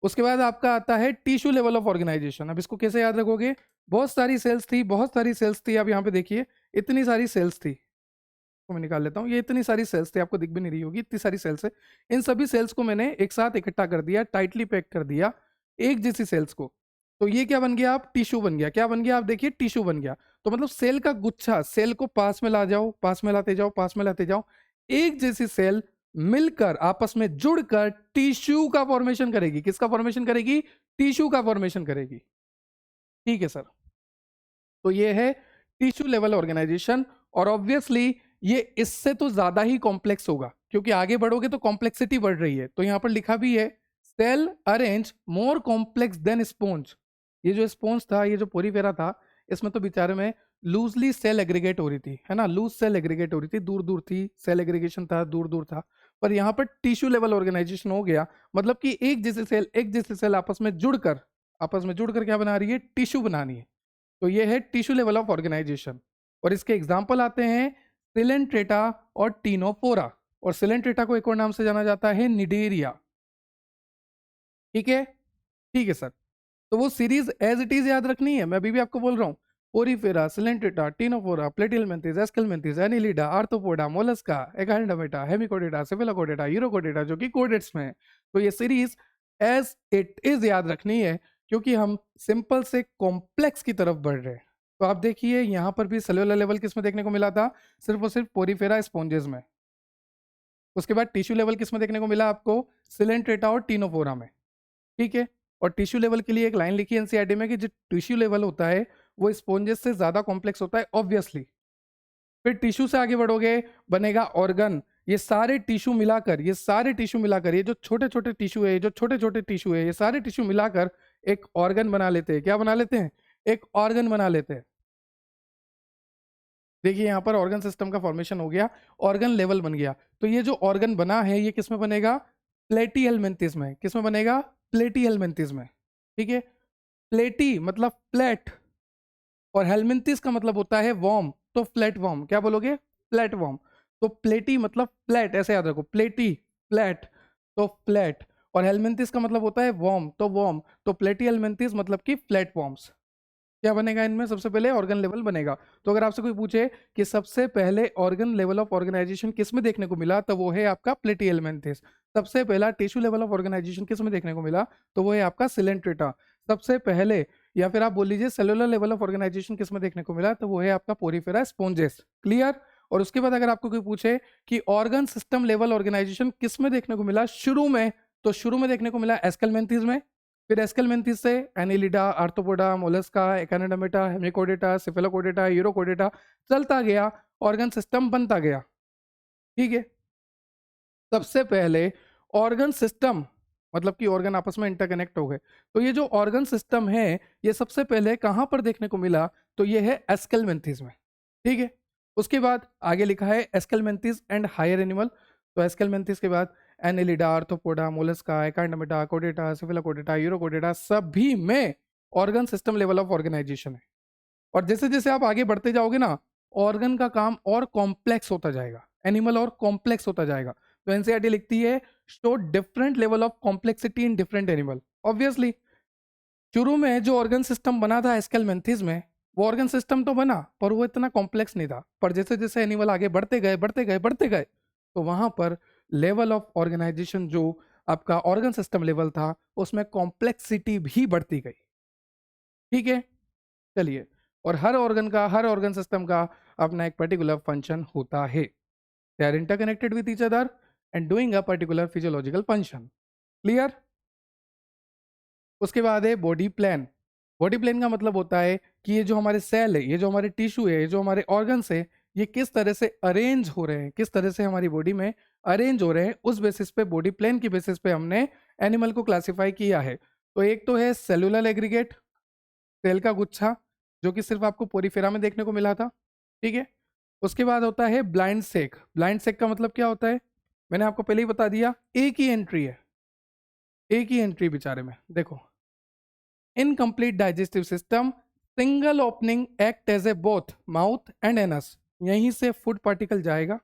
A: उसके बाद आपका आता है टिश्यू लेवल ऑफ ऑर्गेनाइजेशन। अब इसको कैसे याद रखोगे, बहुत सारी सेल्स थी, बहुत सारी सेल्स थी। अब यहाँ पे देखिए इतनी सारी सेल्स थी, तो मैं निकाल लेता हूँ। ये इतनी सारी सेल्स थी, आपको दिख भी नहीं रही होगी, इतनी सारी सेल्स है। इन सभी सेल्स को मैंने एक साथ इकट्ठा कर दिया, टाइटली पैक कर दिया एक जैसी सेल्स को। तो ये क्या बन गया, आप टिश्यू बन गया। क्या बन गया, आप देखिए टिश्यू बन गया। तो मतलब सेल का गुच्छा, सेल को पास में ला जाओ, पास में लाते जाओ, पास में लाते जाओ, एक जैसी सेल मिलकर आपस में जुड़कर टिश्यू का फॉर्मेशन करेगी। किसका फॉर्मेशन करेगी, टिश्यू का फॉर्मेशन करेगी, ठीक है सर। तो ये है टिश्यू लेवल ऑर्गेनाइजेशन। और ऑब्वियसली ये इससे तो ज्यादा ही कॉम्प्लेक्स होगा, क्योंकि आगे बढ़ोगे तो कॉम्प्लेक्सिटी बढ़ रही है। तो यहां पर लिखा भी है cell arrange more complex than sponge. ये जो स्पॉन्ज था, ये जो पोरीफेरा था, इसमें तो बेचारे में लूजली सेल एग्रीगेट हो रही थी, है ना, लूज सेल एग्रीगेट हो रही थी, दूर दूर थी, सेल एग्रीगेशन था, दूर दूर था। पर यहाँ पर टिश्यू लेवल ऑर्गेनाइजेशन हो गया, मतलब कि एक जैसे सेल आपस में जुड़कर क्या बना रही है, टिश्यू बनानी है। तो ये है टिश्यू लेवल ऑफ ऑर्गेनाइजेशन। और इसके एग्जाम्पल आते हैं सिलेंट्रेटा और टीनोफोरा। और सिलेंट्रेटा को एक और नाम से जाना जाता है निडेरिया, ठीक है। ठीक है सर। तो वो सीरीज एज इट इज याद रखनी है, मैं अभी भी आपको बोल रहा हूं। Porifera, Coelenterata, Ctenophora, Platyhelminthes, Aschelminthes, Annelida, Arthropoda, Mollusca, Echinodermata, Hemichordata, Cephalochordata, Urochordata, जो कि कोडेट्स में है। तो ये सीरीज एज इट इज याद रखनी है, क्योंकि हम सिंपल से कॉम्प्लेक्स की तरफ बढ़ रहे हैं। तो आप देखिए यहाँ पर भी सेलुलर लेवल किस में देखने को मिला था, सिर्फ और सिर्फ पोरीफेरा स्पॉन्जेस में। उसके बाद टिश्यू लेवल किस में देखने को मिला आपको, सिलेंट्रेटा और टिनोफोरा में। ठीक है, और टिश्यू लेवल के लिए एक लाइन लिखी एनसीईआरटी में कि जो टिश्यू लेवल होता है वो स्पॉन्जेस से ज्यादा कॉम्प्लेक्स होता है ऑब्वियसली। फिर टिश्यू से आगे बढ़ोगे, बनेगा ऑर्गन। ये सारे टिश्यू मिलाकर, ये जो छोटे छोटे टिश्यू है, ये सारे टिश्यू मिलाकर एक ऑर्गन बना लेते हैं। क्या बना लेते हैं, एक ऑर्गन बना लेते हैं। देखिए यहाँ पर ऑर्गन सिस्टम का फॉर्मेशन हो गया, ऑर्गन लेवल बन गया। तो ये जो ऑर्गन बना है ये किस में बनेगा, प्लेटीहेलमिंथेस में। किस में बनेगा, प्लेटीहेलमिंथेस में। ठीक है, प्लेटी मतलब फ्लैट, और हेलमिंथिस का मतलब होता है वॉर्म, तो फ्लैट वॉर्म। क्या बोलोगे, फ्लैट वॉर्म। तो प्लेटी मतलब फ्लैट, ऐसे याद रखो, प्लेटी फ्लैट, तो फ्लैट। और हेलमिंथिस का मतलब होता है वॉर्म, तो वॉर्म। तो प्लेटी हेलमिंथिस मतलब कि फ्लैट वॉर्म्स। क्या बनेगा इनमें, सबसे पहले ऑर्गन लेवल बनेगा। तो अगर आपसे कोई पूछे कि सबसे पहले ऑर्गन लेवल ऑफ ऑर्गेनाइजेशन किस में देखने को मिला, तो वो है आपका प्लेटीहेलमिंथेस। सबसे पहला टिश्यू लेवल ऑफ ऑर्गेनाइजेशन किस में देखने को मिला, तो वो है आपका सिलेंट्रेटा। सबसे पहले, या फिर आप बोल लीजिए सेलुलर लेवल ऑफ ऑर्गेनाइजेशन किस में देखने को मिला, तो वो है आपका पोरीफेरा स्पॉन्जेस। क्लियर। और उसके बाद अगर आपको कोई पूछे कि ऑर्गन सिस्टम लेवल ऑर्गेनाइजेशन किस में देखने को मिला शुरू में, तो शुरू में देखने को मिला एस्केलमेंथीज में। फिर एस्केलमेंथीज से Annelida, Arthropoda, Mollusca, Echinodermata, Hemichordata, Cephalochordata, Urochordata, चलता गया, ऑर्गन सिस्टम बनता गया। ठीक है, सबसे पहले ऑर्गन सिस्टम मतलब कि ऑर्गन आपस में इंटरकनेक्ट हो गए। तो ये जो ऑर्गन सिस्टम है ये सबसे पहले कहां पर देखने को मिला, तो ये है एस्केलमेंथीज में। ठीक है, उसके बाद आगे लिखा है एस्केलमेंथीज एंड हायर एनिमल। तो एस्केलमेंथीज के बाद एनिलिडा, आर्थ्रोपोडा, मोलस्का, एकाइनोडर्मेटा, कोडेटा, सिफेलोकोडेटा, यूरोकोडेटा, सभी में organ system level of organisation है। और जैसे जैसे आप आगे बढ़ते जाओगे ना, ऑर्गन का काम और कॉम्प्लेक्स होता जाएगा, एनिमल और कॉम्प्लेक्स होता जाएगा। तो एनसीईआरटी लिखती है show different level of complexity in different animal. Obviously शुरू में जो ऑर्गन सिस्टम बना था एस्केलमेंथीज में, वो ऑर्गन सिस्टम तो बना पर वो इतना कॉम्प्लेक्स नहीं था। पर जैसे जैसे एनिमल आगे बढ़ते गए, तो वहां पर लेवल ऑफ ऑर्गेनाइजेशन जो आपका ऑर्गन सिस्टम लेवल था उसमें कॉम्प्लेक्सिटी भी बढ़ती गई। ठीक है, चलिए। और हर ऑर्गन सिस्टम का अपना एक पर्टिकुलर फंक्शन होता है। They are interconnected with each other and doing a particular physiological function. Clear. उसके बाद है बॉडी प्लान। बॉडी प्लान का मतलब होता है कि ये जो हमारे सेल है, ये जो हमारे टिश्यू है, ये जो हमारे ऑर्गन्स है, ये किस तरह से अरेंज हो रहे हैं, किस तरह से हमारी बॉडी में अरेंज हो रहे हैं, उस बेसिस पे, बॉडी प्लान की बेसिस पे हमने एनिमल को क्लासिफाई किया है। तो एक तो है सेलुलर एग्रीगेट, सेल का गुच्छा, जो कि सिर्फ आपको पोरीफेरा में देखने को मिला था। ठीक है, उसके बाद होता है ब्लाइंड सेक। ब्लाइंड सेक का मतलब क्या होता है, मैंने आपको पहले ही बता दिया, एक ही एंट्री है, एक ही एंट्री बेचारे में। देखो, incomplete digestive system, single opening act as a both mouth and anus. यहीं से फूड पार्टिकल जाएगा,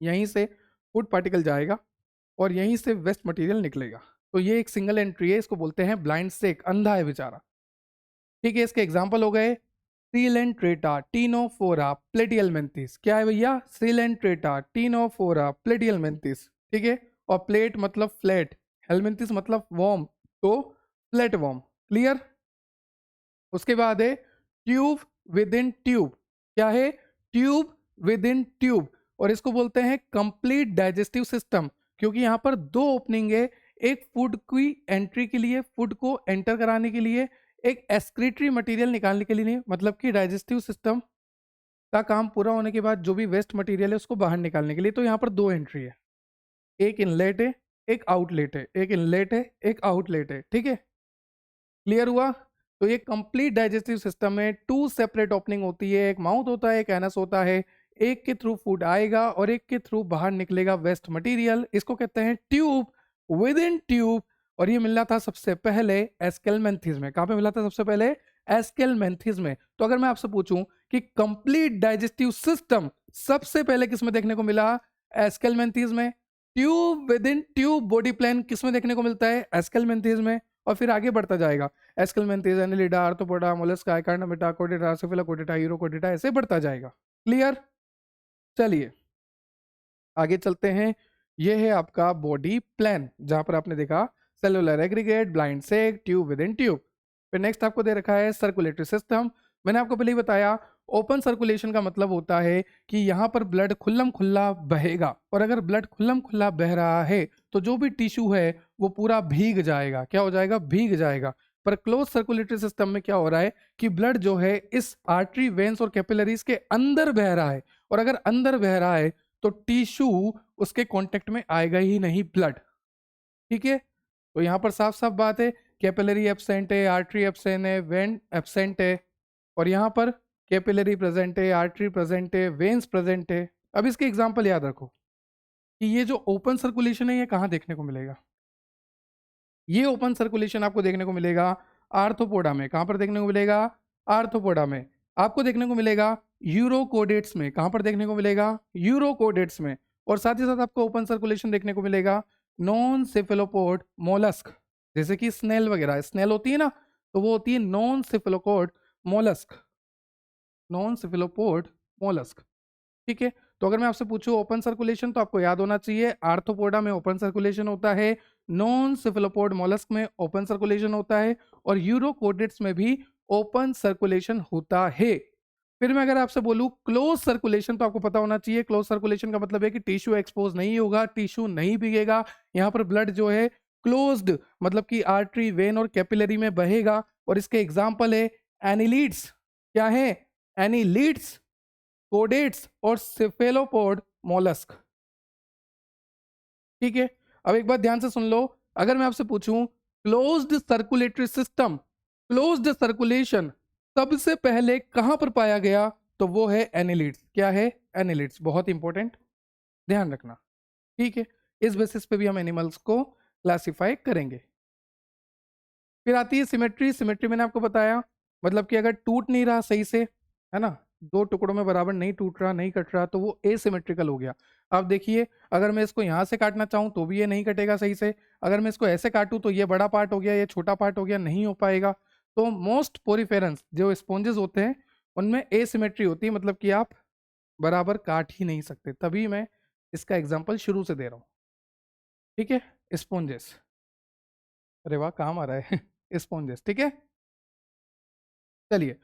A: यहीं से फूड पार्टिकल जाएगा और यहीं से वेस्ट मटेरियल निकलेगा। तो ये एक सिंगल एंट्री है, इसको बोलते हैं ब्लाइंड सेक, अंधा है बेचारा। ठीक है, इसके एग्जाम्पल हो गए सीलेंट्रेटा, टीनोफोरा, प्लेटिहेलमिंथेस। क्या है भैया, सीलेंट्रेटा, टीनोफोरा, प्लेटिहेलमिंथेस। ठीक है, और प्लेट मतलब फ्लैट, हेलमिंथेस मतलब वॉर्म, तो फ्लैट वॉर्म। क्लियर। उसके बाद है ट्यूब विद इन ट्यूब। क्या है, ट्यूब विद इन ट्यूब, और इसको बोलते हैं कंप्लीट डाइजेस्टिव सिस्टम, क्योंकि यहाँ पर दो ओपनिंग है, एक फूड की एंट्री के लिए, फूड को एंटर कराने के लिए, एक एक्सक्रीटरी मटेरियल निकालने के लिए नहीं, मतलब कि डाइजेस्टिव सिस्टम का काम पूरा होने के बाद जो भी वेस्ट मटेरियल है उसको बाहर निकालने के लिए। तो यहाँ पर दो एंट्री है, एक इनलेट है, एक आउटलेट है, एक इनलेट है, एक आउटलेट है। ठीक है, क्लियर हुआ। तो ये कंप्लीट डाइजेस्टिव सिस्टम में टू सेपरेट ओपनिंग होती है, एक माउथ होता है, एक एनस होता है। एक के थ्रू फूड आएगा और एक के थ्रू बाहर निकलेगा वेस्ट मटेरियल, इसको कहते हैं ट्यूब विद इन ट्यूब। और ये मिला था सबसे पहले एस्केलमेंथीज में। कहां पे मिला था सबसे पहले, एस्केलमेंथीज में। तो अगर मैं आपसे पूछूं कि कंप्लीट डाइजेस्टिव सिस्टम सबसे पहले किस में देखने को मिला, एस्केलमेंथीज में। Tube within tube body plan किस में देखने को मिलता है, एस्केलमेंथीज में। और फिर आगे बढ़ता जाएगा, एस्केलमेंथेस, एनिलिडा, आर्थ्रोपोडा, मोलस्का, एकार्नामेटा, कोडेटा, सेफेलोकोडेटा, यूरोकोडेटा, ऐसे बढ़ता जाएगा। क्लियर? चलिए आगे चलते हैं। ये है आपका बॉडी प्लान, जहां पर आपने देखा cellular aggregate, blind sac, tube within tube. फिर नेक्स्ट आपको दे रखा है सर्कुलेटरी सिस्टम। मैंने आपको पहले ही बताया ओपन सर्कुलेशन का मतलब होता है कि यहाँ पर ब्लड खुल्लम खुल्ला बहेगा, और अगर ब्लड खुल्लम खुल्ला बह रहा है तो जो भी टिश्यू है वो पूरा भीग जाएगा। क्या हो जाएगा? भीग जाएगा। पर क्लोज सर्कुलेटरी सिस्टम में क्या हो रहा है कि ब्लड जो है इस आर्टरी, वेन्स और कैपिलरीज के अंदर बह रहा है, और अगर अंदर बह रहा है तो टिश्यू उसके कांटेक्ट में आएगा ही नहीं ब्लड। ठीक है, तो यहां पर साफ साफ बात है, कैपिलरी एब्सेंट है, आर्टरी एब्सेंट है, वेन एब्सेंट है, और यहां पर कैपिलरी प्रेजेंट है, आर्टरी प्रेजेंट है, वेन्स प्रेजेंट है। अब इसके एग्जांपल याद रखो कि ये जो ओपन सर्कुलेशन है ये कहां देखने को मिलेगा? ये ओपन सर्कुलेशन आपको देखने को मिलेगा आर्थ्रोपोडा में। कहां पर देखने को मिलेगा? आर्थ्रोपोडा में। आपको देखने को मिलेगा यूरोकोडेट्स में। कहां पर देखने को मिलेगा? यूरोकोडेट्स में। और साथ ही साथ आपको ओपन सर्कुलेशन देखने को मिलेगा नॉन सेफेलोपोड मोलस्क, जैसे कि स्नेल वगैरह। स्नेल होती है ना, तो वो होती है नॉन सेफेलोपोड मोलस्क, नॉन सेफेलोपोड मोलस्क। ठीक है, तो अगर मैं आपसे पूछूं ओपन सर्कुलेशन, तो आपको याद होना चाहिए आर्थ्रोपोडा में ओपन सर्कुलेशन होता है, नॉन सेफेलोपोड मोलस्क में ओपन सर्कुलेशन होता है, और यूरोकोडेट्स में भी ओपन सर्कुलेशन होता है। फिर मैं अगर आपसे बोलूं क्लोज सर्कुलेशन, तो आपको पता होना चाहिए क्लोज सर्कुलेशन का मतलब है कि टिश्यू एक्सपोज नहीं होगा, टिश्यू नहीं भीगेगा, यहाँ पर ब्लड जो है क्लोज्ड, मतलब कि आर्टरी, वेन और कैपिलरी में बहेगा। और इसके एग्जाम्पल है एनिलीड्स। क्या है? एनिलीड्स, कोडेट्स और सेफेलोपोड मोलस्क। ठीक है, अब एक बात ध्यान से सुन लो, अगर मैं आपसे पूछूं closed circulatory system, closed circulation सबसे पहले कहां पर पाया गया, तो वो है एनिलिड्स। क्या है? एनिलिड्स। बहुत इंपॉर्टेंट, ध्यान रखना। ठीक है, इस बेसिस पे भी हम एनिमल्स को क्लासिफाई करेंगे। फिर आती है सिमेट्री। सिमेट्री मैंने आपको बताया, मतलब कि अगर टूट नहीं रहा सही से, है ना, दो टुकड़ों में बराबर नहीं टूट रहा, नहीं कट रहा, तो वो एसिमेट्रिकल हो गया। अब देखिए, अगर मैं इसको यहाँ से काटना चाहूँ तो भी ये नहीं कटेगा सही से। अगर मैं इसको ऐसे काटूँ तो ये बड़ा पार्ट हो गया, ये छोटा पार्ट हो गया, नहीं हो पाएगा। तो मोस्ट पोरिफेरेंस जो स्पॉन्जेस होते हैं उनमें एसिमेट्री होती है, मतलब कि आप बराबर काट ही नहीं सकते। तभी मैं इसका एग्जाम्पल शुरू से दे रहा हूँ। ठीक है, स्पॉन्जेस। अरे वाह, काम आ रहा है स्पॉन्जेस। ठीक है, चलिए।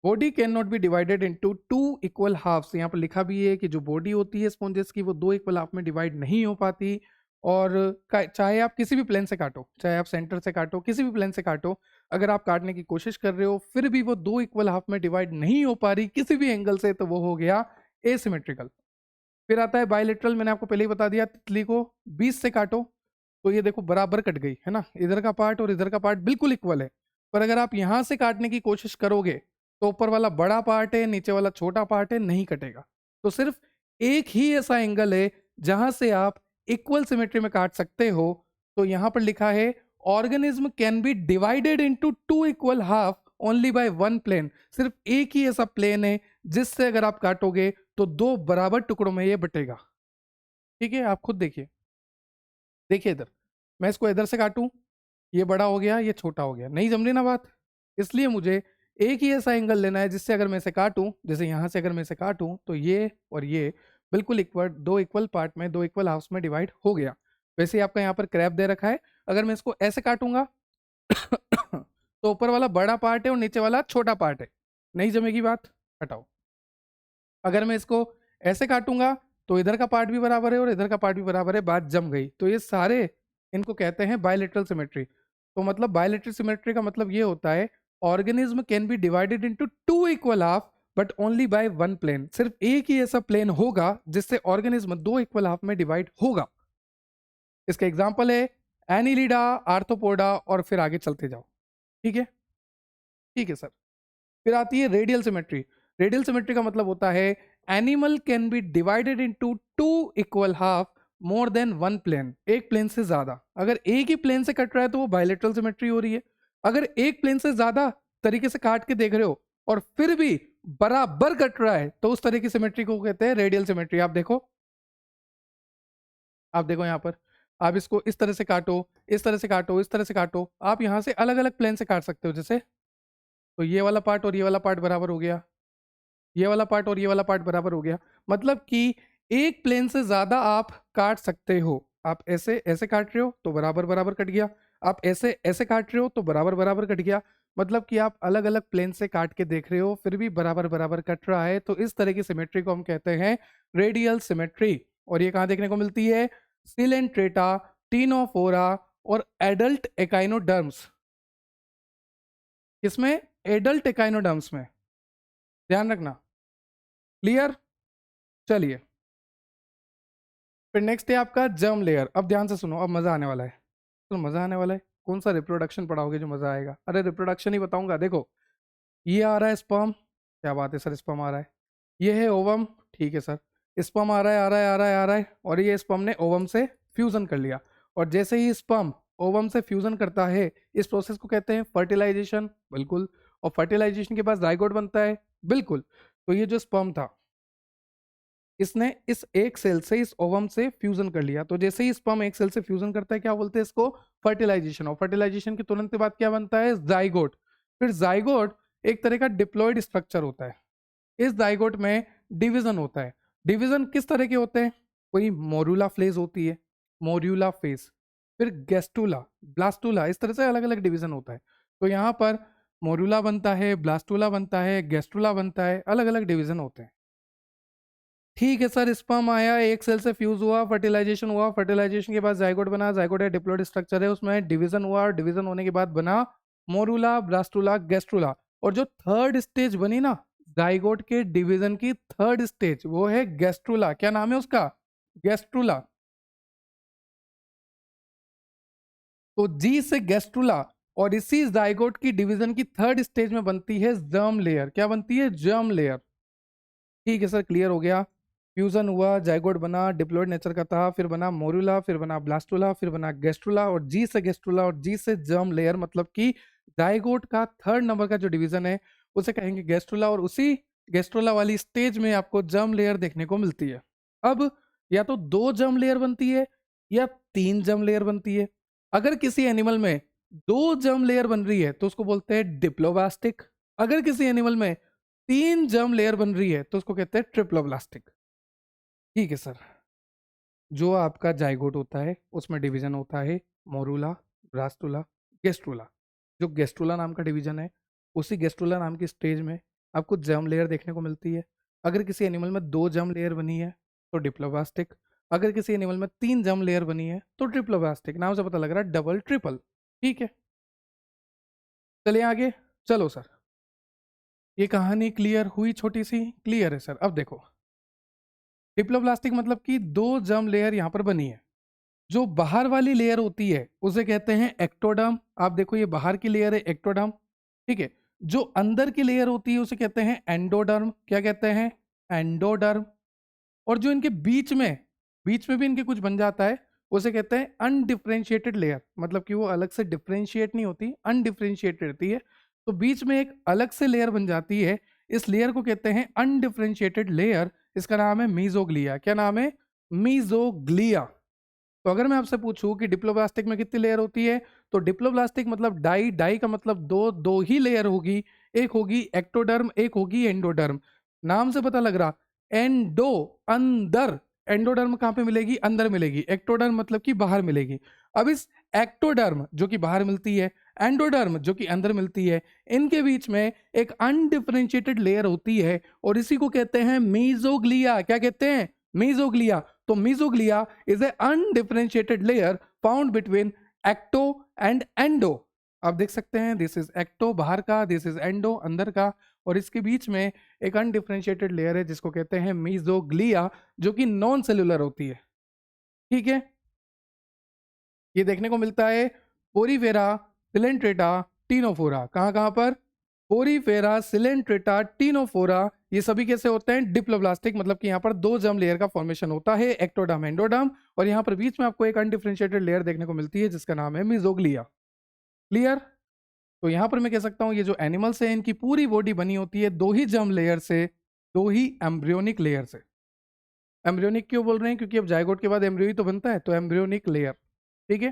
A: Body can not be divided into two equal halves. यहाँ पर लिखा भी है कि जो बॉडी होती है स्पॉन्जेस की, वो दो इक्वल हाफ में डिवाइड नहीं हो पाती। और चाहे आप किसी भी प्लेन से काटो, चाहे आप सेंटर से काटो, किसी भी प्लेन से काटो, अगर आप काटने की कोशिश कर रहे हो फिर भी वो दो इक्वल हाफ में डिवाइड नहीं हो पा रही किसी भी एंगल से, तो वो हो गया एसिमेट्रिकल। फिर आता है बायलेटरल। मैंने आपको पहले ही बता दिया, तितली को 20 से काटो तो ये देखो बराबर कट गई, है ना, इधर का पार्ट और इधर का पार्ट बिल्कुल इक्वल है। पर अगर आप यहां से काटने की कोशिश करोगे तो ऊपर वाला बड़ा पार्ट है, नीचे वाला छोटा पार्ट है, नहीं कटेगा। तो सिर्फ एक ही ऐसा एंगल है जहां से आप इक्वल सिमेट्री में काट सकते हो। तो यहां पर लिखा है organism can be divided into two equal half only by one plane. सिर्फ एक ही ऐसा प्लेन है जिससे अगर आप काटोगे तो दो बराबर टुकड़ों में ये बटेगा। ठीक है, आप खुद देखिए, देखिए इधर, मैं इसको इधर से काटूं, ये बड़ा हो गया, ये छोटा हो गया, नहीं समझी ना बात? इसलिए मुझे एक ही ऐसा एंगल लेना है जिससे अगर मैं इसे काटूं, जैसे यहां से अगर मैं इसे काटूं तो ये और ये बिल्कुल इक्वल, दो इक्वल पार्ट में, दो इक्वल हाफ्स में डिवाइड हो गया। वैसे ही आपका यहाँ पर क्रैप दे रखा है, अगर मैं इसको ऐसे काटूंगा तो ऊपर वाला बड़ा पार्ट है और नीचे वाला छोटा पार्ट है, नहीं जमेगी बात, हटाओ। अगर मैं इसको ऐसे काटूंगा तो इधर का पार्ट भी बराबर है और इधर का पार्ट भी बराबर है, बात जम गई। तो ये सारे, इनको कहते हैं बायलेटरल सिमेट्री। तो मतलब बायलेटरल सिमेट्री का मतलब ये होता है organism can be divided into two equal half but only by one plane. सिर्फ एक ही ऐसा प्लेन होगा जिससे ऑर्गेनिज्म दो इक्वल हाफ में डिवाइड होगा। इसका एग्जाम्पल है एनिलिडा, आर्थ्रोपोडा, और फिर आगे चलते जाओ। ठीक है, ठीक है सर। फिर आती है रेडियल सिमेट्री। रेडियल सिमेट्री का मतलब होता है animal can be divided into two equal half more than one plane. एक प्लेन से ज्यादा, अगर एक ही प्लेन से कट रहा है तो वो बायलेटरल सिमेट्री हो रही है। अगर एक प्लेन से ज्यादा तरीके से काट के देख रहे हो और फिर भी बराबर कट रहा है तो उस तरह की सिमेट्री को कहते हैं रेडियल सिमेट्री। आप देखो, आप देखो यहाँ पर, आप इसको इस तरह से काटो, इस तरह से काटो, इस तरह से काटो, आप यहाँ से अलग अलग प्लेन से काट सकते हो। जैसे तो ये वाला पार्ट और ये वाला पार्ट बराबर हो गया, ये वाला पार्ट और ये वाला पार्ट बराबर हो गया। मतलब कि एक प्लेन से ज्यादा आप काट सकते हो। आप ऐसे ऐसे काट रहे हो तो बराबर बराबर कट गया, आप ऐसे ऐसे काट रहे हो तो बराबर बराबर कट गया। मतलब कि आप अलग अलग प्लेन से काट के देख रहे हो फिर भी बराबर बराबर कट रहा है, तो इस तरह की सिमेट्री को हम कहते हैं रेडियल सिमेट्री। और ये कहाँ देखने को मिलती है? सिलेंट्रेटा, टीनोफोरा और एडल्ट एकाइनोडर्म्स। किसमें? एडल्ट एकाइनोडर्म्स में, ध्यान रखना। क्लियर? चलिए, फिर नेक्स्ट है आपका जर्म लेयर। अब ध्यान से सुनो, अब मजा आने वाला है। तो मजा आने वाला है, कौन सा रिप्रोडक्शन पढ़ाओगे जो मजा आएगा? अरे रिप्रोडक्शन ही बताऊंगा। देखो, ये आ रहा है स्पर्म, क्या बात है सर, स्पर्म आ रहा है। ये है ओवम, ठीक है सर, स्पर्म आ रहा है, आ रहा है, आ रहा है, आ रहा है, और ये स्पर्म ने ओवम से फ्यूजन कर लिया। और जैसे ही स्पर्म ओवम से फ्यूजन करता है, इस प्रोसेस को कहते हैं फर्टिलाइजेशन, बिल्कुल। और फर्टिलाइजेशन के बाद जाइगोट बनता है, बिल्कुल। तो ये जो स्पर्म था, इसने इस एक सेल से, इस ओवम से फ्यूजन कर लिया। तो जैसे ही स्पर्म एक सेल से फ्यूजन करता है, क्या बोलते हैं इसको? फर्टिलाइजेशन। और फर्टिलाइजेशन के तुरंत बाद क्या बनता है? जाइगोट। फिर जाइगोट एक तरह का डिप्लॉयड स्ट्रक्चर होता है। इस जाइगोट में डिवीजन होता है। डिवीजन किस तरह के होते हैं? कोई मोरुला फेज होती है, मोर्यूला फेज, फिर गेस्टुला, ब्लास्टुला, इस तरह से अलग अलग डिवीजन होता है। तो यहाँ पर मोरुला बनता है, ब्लास्टुला बनता है, गेस्टुला बनता है, अलग अलग डिवीजन होते हैं। ठीक है सर, स्पर्म आया, एक सेल से फ्यूज हुआ, फर्टिलाइजेशन हुआ, फर्टिलाइजेशन के बाद जाइगोट बना, जाइगोट है डिप्लॉयड स्ट्रक्चर है, उसमें डिवीजन हुआ, डिवीजन होने के बाद बना मोरुला, ब्लास्टुला, गेस्ट्रुला। और जो थर्ड स्टेज बनी ना जाइगोट के डिवीजन की, थर्ड स्टेज, वो है गेस्ट्रुला। क्या नाम है उसका? गेस्ट्रुला। तो जी से गेस्ट्रुला, और इसी जाइगोट की डिवीजन की थर्ड स्टेज में बनती है जर्म लेयर। क्या बनती है? Germ layer. ठीक है सर, क्लियर हो गया। फ्यूजन हुआ, जाइगोट बना, डिप्लॉयड नेचर का था, फिर बना मोरुला, फिर बना ब्लास्टुला, फिर बना गेस्ट्रुला, और जी से गेस्ट्रुला और जी से जर्म लेयर। मतलब कि जाइगोट का थर्ड नंबर का जो डिवीजन है उसे कहेंगे गेस्ट्रुला, और उसी गेस्ट्रुला वाली स्टेज में आपको जर्म लेयर देखने को मिलती है। अब या तो दो जर्म लेयर बनती है या तीन जर्म लेयर बनती है। अगर किसी एनिमल में दो जर्म लेयर बन रही है तो उसको बोलते हैं डिप्लोब्लास्टिक। अगर किसी एनिमल में तीन जर्म लेयर बन रही है तो उसको कहते हैं ट्रिप्लोब्लास्टिक। ठीक है सर, जो आपका जाइगोट होता है उसमें डिवीजन होता है मोरूला, ब्लास्टुला, गेस्ट्रुला। जो गेस्ट्रुला नाम का डिवीजन है, उसी गेस्ट्रुला नाम की स्टेज में आपको जर्म लेयर देखने को मिलती है। अगर किसी एनिमल में दो जर्म लेयर बनी है तो डिप्लोब्लास्टिक, अगर किसी एनिमल में तीन जर्म लेयर बनी है तो ट्रिप्लोब्लास्टिक। नाम से पता लग रहा है डबल ट्रिपल। ठीक है, चलिए आगे। चलो सर, ये कहानी क्लियर हुई? छोटी सी क्लियर है सर। अब देखो, डिप्लोब्लास्टिक मतलब कि दो जर्म लेयर यहाँ पर बनी है। जो बाहर वाली लेयर होती है उसे कहते हैं एक्टोडर्म। आप देखो, ये बाहर की लेयर है, एक्टोडर्म। ठीक है, जो अंदर की लेयर होती है उसे कहते हैं एंडोडर्म। क्या कहते हैं? एंडोडर्म। और जो इनके बीच में भी इनके कुछ बन जाता है, उसे कहते हैं अनडिफरेंशिएटेड लेयर। मतलब कि वो अलग से डिफरेंशिएट नहीं होती, अनडिफरेंशिएटेड रहती है। तो बीच में एक अलग से लेयर बन जाती है, इस लेयर को कहते हैं अनडिफरेंशिएटेड लेयर। इसका नाम है मीजोग्लिया। क्या नाम है? मीजोग्लिया। तो अगर मैं आपसे पूछूं कि डिप्लोब्लास्टिक में कितनी लेयर होती है, तो डिप्लोब्लास्टिक मतलब डाई, डाई का मतलब दो, दो ही लेयर होगी। एक होगी एक्टोडर्म, एक होगी एंडोडर्म। नाम से पता लग रहा, एंडो, अंदर। एंडोडर्म कहाँ पे मिलेगी? अंदर मिलेगी। एक्टोडर्म मतलब कि बाहर मिलेगी। अब इस एक्टोडर्म जो कि बाहर मिलती है, एंडोडर्म जो कि अंदर मिलती है, इनके बीच में एक अनडिफरेंशिएटेड लेयर होती है, और इसी को कहते हैं मीजोग्लिया। क्या कहते हैं? मीजोग्लिया। तो mesoglea is a undifferentiated layer found between ecto and endo. आप देख सकते हैं, दिस इज एक्टो बाहर का, दिस इज एंडो अंदर का, और इसके बीच में एक अनडिफरेंशिएटेड लेयर है जिसको कहते हैं मीजोग्लिया, जो कि नॉन सेलुलर होती है। ठीक है, ये देखने को मिलता है पोरीफेरा, सिलेंट्रेटा, टीनोफोरा। कहाँ कहाँ पर? पोरीफेरा, सिलेंट्रेटा, टीनोफोरा, ये सभी कैसे होते हैं? डिप्लोब्लास्टिक। मतलब कि यहाँ पर दो जर्म लेयर का फॉर्मेशन होता है, एक्टोडर्म, एंडोडर्म, और यहाँ पर बीच में आपको एक अनडिफरेंशिएटेड लेयर देखने को मिलती है जिसका नाम है मीजोग्लिया। क्लियर? तो यहाँ पर मैं कह सकता हूँ ये जो एनिमल्स है इनकी पूरी बॉडी बनी होती है दो ही जर्म लेयर से, दो ही एम्ब्रियोनिक लेयर से। एम्ब्रियोनिक क्यों बोल रहे हैं? क्योंकि अब जाइगोट के बाद एम्ब्रियो ही तो बनता है, तो एम्ब्रियोनिक लेयर। ठीक है।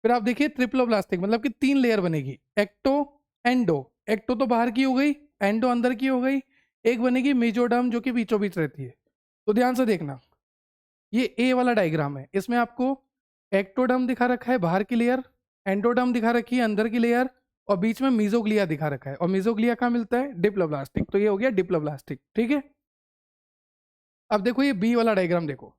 A: फिर आप देखिए ट्रिप्लोब्लास्टिक, मतलब कि 3 लेयर बनेगी, एक्टो, एंडो। एक्टो तो बाहर की हो गई, एंडो अंदर की हो गई, एक बनेगी मेजोडर्म जो कि बीचों बीच रहती है। तो ध्यान से देखना, ये ए वाला डायग्राम है, इसमें आपको एक्टोडर्म दिखा रखा है बाहर की लेयर, एंडोडर्म दिखा रखी है अंदर की लेयर, और बीच में मीजोग्लिया दिखा रखा है। और मीजोग्लिया कहाँ मिलता है? डिप्लोब्लास्टिक। तो ये हो गया डिप्लोब्लास्टिक, ठीक है। अब देखो ये बी वाला डायग्राम देखो,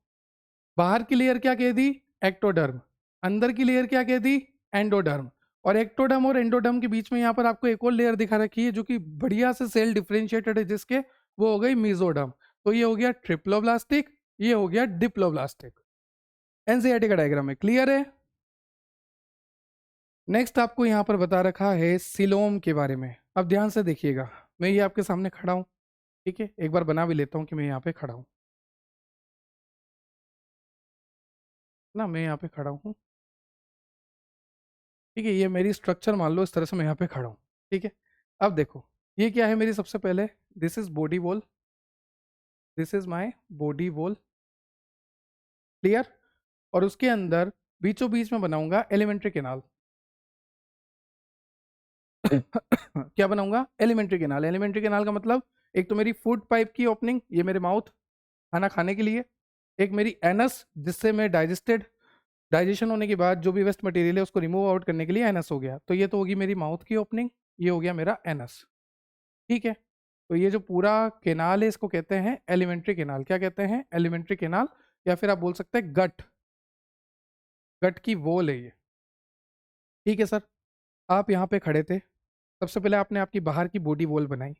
A: बाहर की लेयर क्या कह दी? एक्टोडर्म। अंदर की लेयर क्या कह दी? एंडोडर्म। और एक्टोडर्म और एंडोडर्म के बीच में यहाँ पर आपको एक और लेयर दिखा रखी है जो कि बढ़िया से सेल डिफरेंशिएटेड है जिसके, वो हो गई मीजोडर्म। तो ये हो गया ट्रिप्लोब्लास्टिक, ये हो गया डिप्लोब्लास्टिक। एनसीईआरटी का डायग्राम है, क्लियर है। नेक्स्ट आपको यहाँ पर बता रखा है सिलोम के बारे में। अब ध्यान से देखिएगा, मैं ये आपके सामने खड़ा हूँ, ठीक है, एक बार बना भी लेता हूँ कि मैं यहाँ पे खड़ा हूँ ना, मैं यहाँ पे खड़ा हूँ, ठीक है। ये मेरी स्ट्रक्चर मान लो, इस तरह से मैं यहाँ पे खड़ा हूँ, ठीक है। अब देखो ये क्या है मेरी, सबसे पहले this is body wall, this is my body wall, clear. और उसके अंदर बीचों बीच में बनाऊंगा एलिमेंट्री कैनाल। क्या बनाऊंगा? Alimentary canal. एलिमेंट्री कैनाल का मतलब, एक तो मेरी फूड पाइप की ओपनिंग, ये मेरे माउथ खाना खाने के लिए, एक मेरी एनस जिससे मैं डाइजेशन होने के बाद जो भी वेस्ट मटेरियल है उसको रिमूव आउट करने के लिए एनस हो गया। तो ये तो होगी मेरी माउथ की ओपनिंग, ये हो गया मेरा एनस, ठीक है। तो ये जो पूरा केनाल है इसको कहते हैं एलिमेंट्री केनाल। क्या कहते हैं? एलिमेंट्री केनाल, या फिर आप बोल सकते हैं गट, गट की वॉल है ये, ठीक है सर। आप यहाँ पे खड़े थे, सबसे पहले आपने आपकी बाहर की बॉडी वॉल बनाई।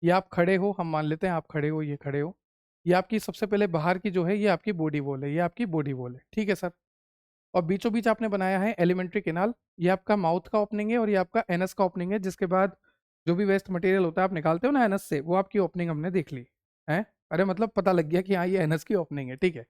A: ये आप खड़े हो, हम मान लेते हैं आप खड़े हो, ये खड़े हो, ये आपकी सबसे पहले बाहर की जो है ये आपकी बॉडी वॉल है, ये आपकी बॉडी वॉल है, ठीक है सर। और बीचों बीच आपने बनाया है एलिमेंट्री केनाल, ये आपका माउथ का ओपनिंग है और ये आपका एनस का ओपनिंग है, जिसके बाद जो भी वेस्ट मटेरियल होता है आप निकालते हो ना एनस से, वो आपकी ओपनिंग हमने देख ली है। अरे मतलब पता लग गया कि हाँ ये एनस की ओपनिंग है, ठीक है।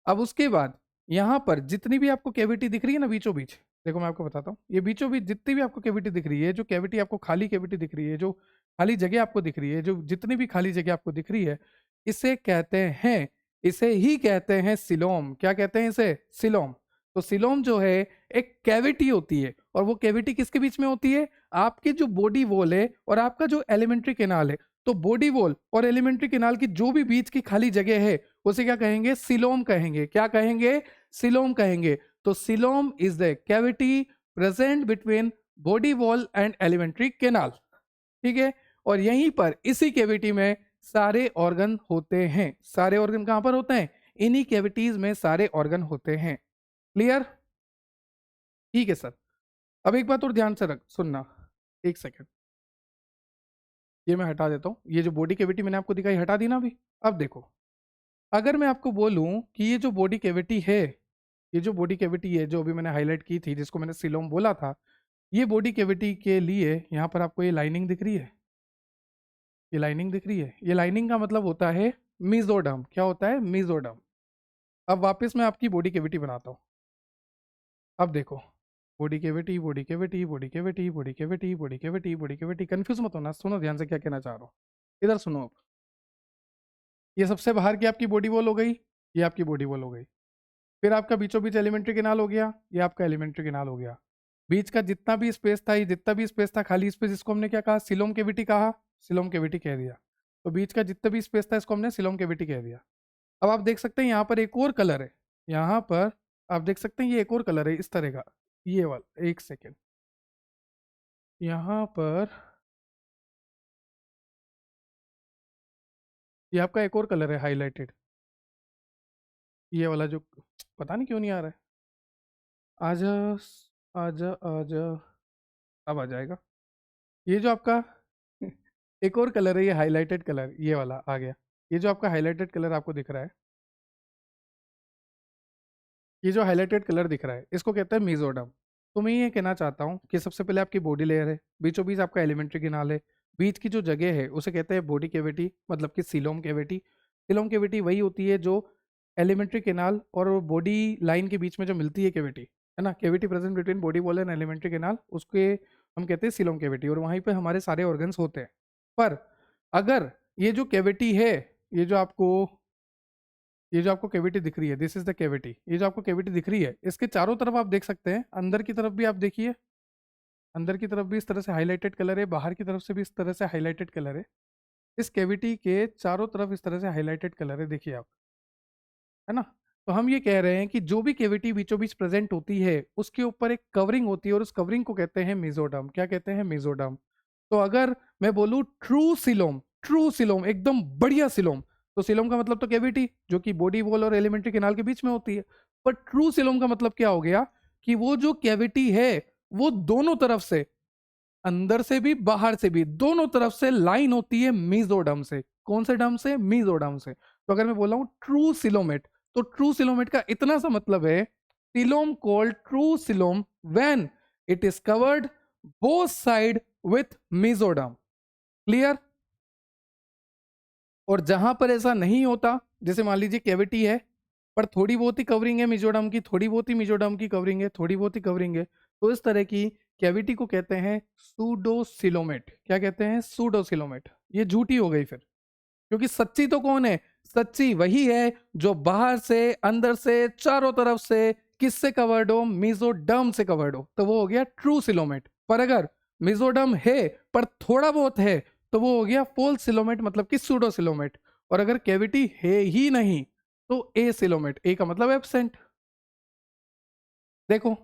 A: अब उसके बाद यहाँ पर जितनी भी आपको कैविटी दिख रही है ना बीचों बीच, देखो मैं आपको बताता हूँ, ये बीचों बीच जितनी भी आपको कैविटी दिख रही है, जो कैविटी आपको खाली कैविटी दिख रही है, जो खाली जगह आपको दिख रही है, जो जितनी भी खाली जगह आपको दिख रही है, इसे कहते हैं, इसे ही कहते हैं सिलोम। क्या कहते हैं इसे? सिलोम। तो सिलोम जो है एक कैविटी होती है, और वो कैविटी किसके बीच में होती है? आपकी जो बॉडी वॉल है और आपका जो एलिमेंट्री केनाल है। तो बॉडी वॉल और एलिमेंट्री केनाल की जो भी बीच की खाली जगह है उसे क्या कहेंगे? सिलोम कहेंगे। क्या कहेंगे? सिलोम कहेंगे। तो coelom is the cavity present between body wall and alimentary canal, ठीक है। और यहीं पर इसी कैविटी में सारे ऑर्गन होते हैं। सारे ऑर्गन कहां पर होते हैं? इन्हीं कैविटीज में सारे ऑर्गन होते हैं, क्लियर, ठीक है सर। अब एक बात और ध्यान से रख सुनना, एक सेकेंड, ये मैं हटा देता हूँ, ये जो बॉडी कैविटी मैंने आपको दिखाई हटा दी ना अभी। अब देखो, अगर मैं आपको बोलूं कि ये जो बॉडी कैविटी है, ये जो बॉडी कैविटी है जो अभी मैंने हाईलाइट की थी, जिसको मैंने सिलोम बोला था, ये बॉडी कैविटी के लिए यहाँ पर आपको ये लाइनिंग दिख रही है, ये लाइनिंग दिख रही है, ये लाइनिंग का मतलब होता है मीजोडर्म। क्या होता है? मीजोडर्म। अब वापस मैं आपकी बॉडी कैविटी बनाता हूँ। अब देखो, body cavity, body cavity, body cavity, body cavity, body cavity, body cavity, confuse मत होना, सुनो ध्यान से क्या कहना चाह रहा हूँ, इधर सुनो। अब ये सबसे बाहर की आपकी बॉडी वॉल हो गई, ये आपकी बॉडी वॉल हो गई। फिर आपका बीचों बीच एलिमेंट्री केनाल हो गया, ये आपका एलिमेंट्री केनाल हो गया। बीच का जितना भी स्पेस था, ये जितना भी स्पेस था खाली स्पेस, इसको हमने क्या कहा? सिलोम कैविटी कहा, सिलोम कैविटी कह दिया। तो बीच का जितना भी स्पेस था इसको हमने सिलोम कैविटी कह दिया। अब आप देख सकते हैं यहाँ पर एक और कलर है, यहाँ पर आप देख सकते हैं ये एक और कलर है इस तरह का, ये वाला, एक सेकेंड, यहाँ पर ये आपका एक और कलर है हाईलाइटेड, ये वाला जो, पता नहीं क्यों नहीं आ रहा है, आजा, आजा आजा, अब आ जाएगा। ये जो आपका एक और कलर है, ये हाईलाइटेड कलर, ये वाला आ गया। ये जो आपका हाईलाइटेड कलर आपको दिख रहा है, ये जो हाईलाइटेड कलर दिख रहा है इसको कहते हैं मीजोडर्म। तो मैं ये कहना चाहता हूँ कि सबसे पहले आपकी बॉडी लेयर है, बीचों बीच आपका एलिमेंट्री किनाल है, बीच की जो जगह है उसे कहते हैं बॉडी कैविटी, मतलब कि सिलोम कैविटी। सिलोम कैविटी वही होती है जो एलिमेंट्री केनाल और बॉडी लाइन के बीच में जो मिलती है कैविटी, है ना, cavity present between body wall and alimentary canal, उसके हम कहते हैं सिलोम कैविटी, और वहीं पे हमारे सारे ऑर्गन्स होते हैं। पर अगर ये जो कैविटी है, ये जो आपको ये जो आपको कैविटी दिख रही है, दिस इज द कैविटी, ये जो आपको कैविटी दिख रही है, इसके चारों तरफ आप देख सकते हैं, अंदर की तरफ भी आप देखिए, अंदर की तरफ भी इस तरह से हाईलाइटेड कलर है, बाहर की तरफ से भी इस तरह से हाईलाइटेड कलर है। इस कैविटी के चारों तरफ इस तरह से हाईलाइटेड कलर है, देखिए आप, है ना। तो हम ये कह रहे हैं कि जो भी कैविटी बीचों बीच प्रेजेंट होती है उसके ऊपर एक कवरिंग होती है और उस कवरिंग को कहते हैं मेसोडर्म। क्या कहते हैं? मेसोडर्म। तो अगर मैं बोलूं ट्रू सिलोम, ट्रू सिलोम एकदम बढ़िया सिलोम, तो सिलोम का मतलब तो कैविटी जो कि बॉडी वॉल और एलिमेंट्री कैनाल के बीच में होती है। पर ट्रू सिलोम का मतलब क्या हो गया कि वो जो कैविटी है वो दोनों तरफ से, अंदर से भी बाहर से भी, दोनों तरफ से लाइन होती है मीजोडर्म से। कौन से डर्म से? मीजोडर्म से। तो अगर मैं बोल रहा हूं ट्रू सिलोमेट, तो ट्रू सिलोमेट का इतना सा मतलब है, coelom called true coelom when it is covered both side with mesoderm. Clear? और जहां पर ऐसा नहीं होता, जैसे मान लीजिए कैविटी है पर थोड़ी बहुत ही कवरिंग है मिजोडर्म की, थोड़ी बहुत ही मिजोडर्म की कवरिंग है, थोड़ी बहुत ही कवरिंग है, तो इस तरह की कैविटी को कहते हैं सूडोसिलोमेट। क्या कहते हैं? सूडोसिलोमेट। ये झूठी हो गई फिर, क्योंकि सच्ची तो कौन है? सच्ची वही है जो बाहर से, अंदर से, चारों तरफ से किससे कवर्ड हो? मिजोडर्म से कवर्ड हो, तो वो हो गया ट्रू सिलोमेट। पर अगर मिजोडर्म है पर थोड़ा बहुत है तो वो हो गया फॉल्स सिलोमेट, मतलब कि सूडो सिलोमेट। और अगर कैविटी है ही नहीं तो ए सिलोमेट। ए का मतलब एब्सेंट। देखो,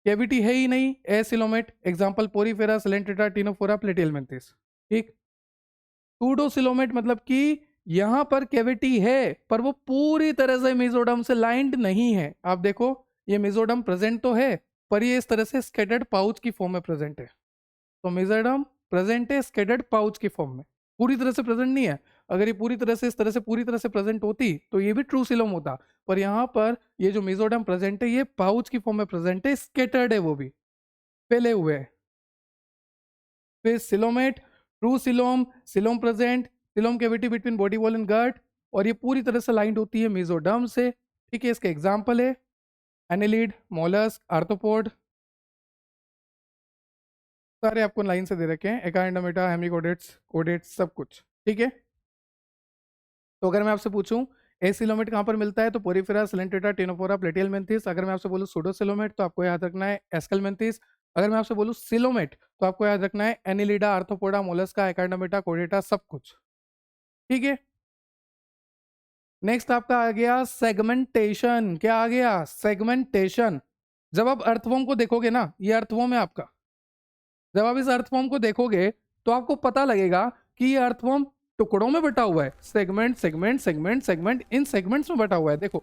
A: कैविटी है ही नहीं, acoelomate. Example Porifera, Coelenterata, Ctenophora, Platyhelminthes. ठीक। सूडोसिलोमेट मतलब कि यहां पर कैविटी है पर वो पूरी तरह से मेसोडर्म से लाइंड नहीं है। आप देखो, ये मेसोडर्म प्रेजेंट तो है पर ये इस तरह से स्कैटर्ड पाउच की फॉर्म में प्रेजेंट है। तो मेसोडर्म प्रेजेंट है स्कैटर्ड पाउच की फॉर्म में, पूरी तरह से प्रेजेंट नहीं है। अगर ये पूरी तरह से, इस तरह से पूरी तरह से प्रेजेंट होती तो ये भी ट्रू सिलोम होता। पर यहाँ पर ये जो मेसोडर्म प्रेजेंट है ये पाउच की फॉर्म में प्रेजेंट है, स्कैटर्ड है, वो भी फैले हुए है। फिर coelomate, true coelom, coelom present, coelom cavity between body wall and girt, और ये पूरी तरह से लाइंड होती है मेसोडर्म से। ठीक है, इसके एग्जांपल है एनिलीड, मोलस्क, आर्थ्रोपोड, सारे आपको लाइन से दे रखे हैं, एकाइंडोमेटा, हेमिकोडेट्स, कोडेट्स, सब कुछ। ठीक है। तो अगर मैं आपसे पूछूं एसिलोमेट कहाँ पर मिलता है, तो पोरीफेरा, सिलेंट्रेटा, टिनोफोरा, प्लेटियलमेंथिस। अगर मैं आपसे बोलूं सूडोसिलोमेट तो आपको याद रखना है एस्केलमेंथिस। अगर मैं आपसे बोलूं सिलोमेट तो आपको याद रखना है एनिलिडा, आर्थ्रोपोडा, मोलस्का, एकाइंडोमेटा, कोडेटा, सब कुछ। ठीक है। नेक्स्ट आपका आ गया सेगमेंटेशन। क्या आ गया? सेगमेंटेशन। जब आप अर्थवॉर्म को देखोगे ना, ये अर्थवॉर्म है आपका, जब आप इस अर्थवॉर्म को देखोगे तो आपको पता लगेगा कि ये अर्थवॉर्म टुकड़ों में बटा हुआ है। सेगमेंट सेगमेंट सेगमेंट सेगमेंट, इन सेगमेंट्स में बटा हुआ है। देखो,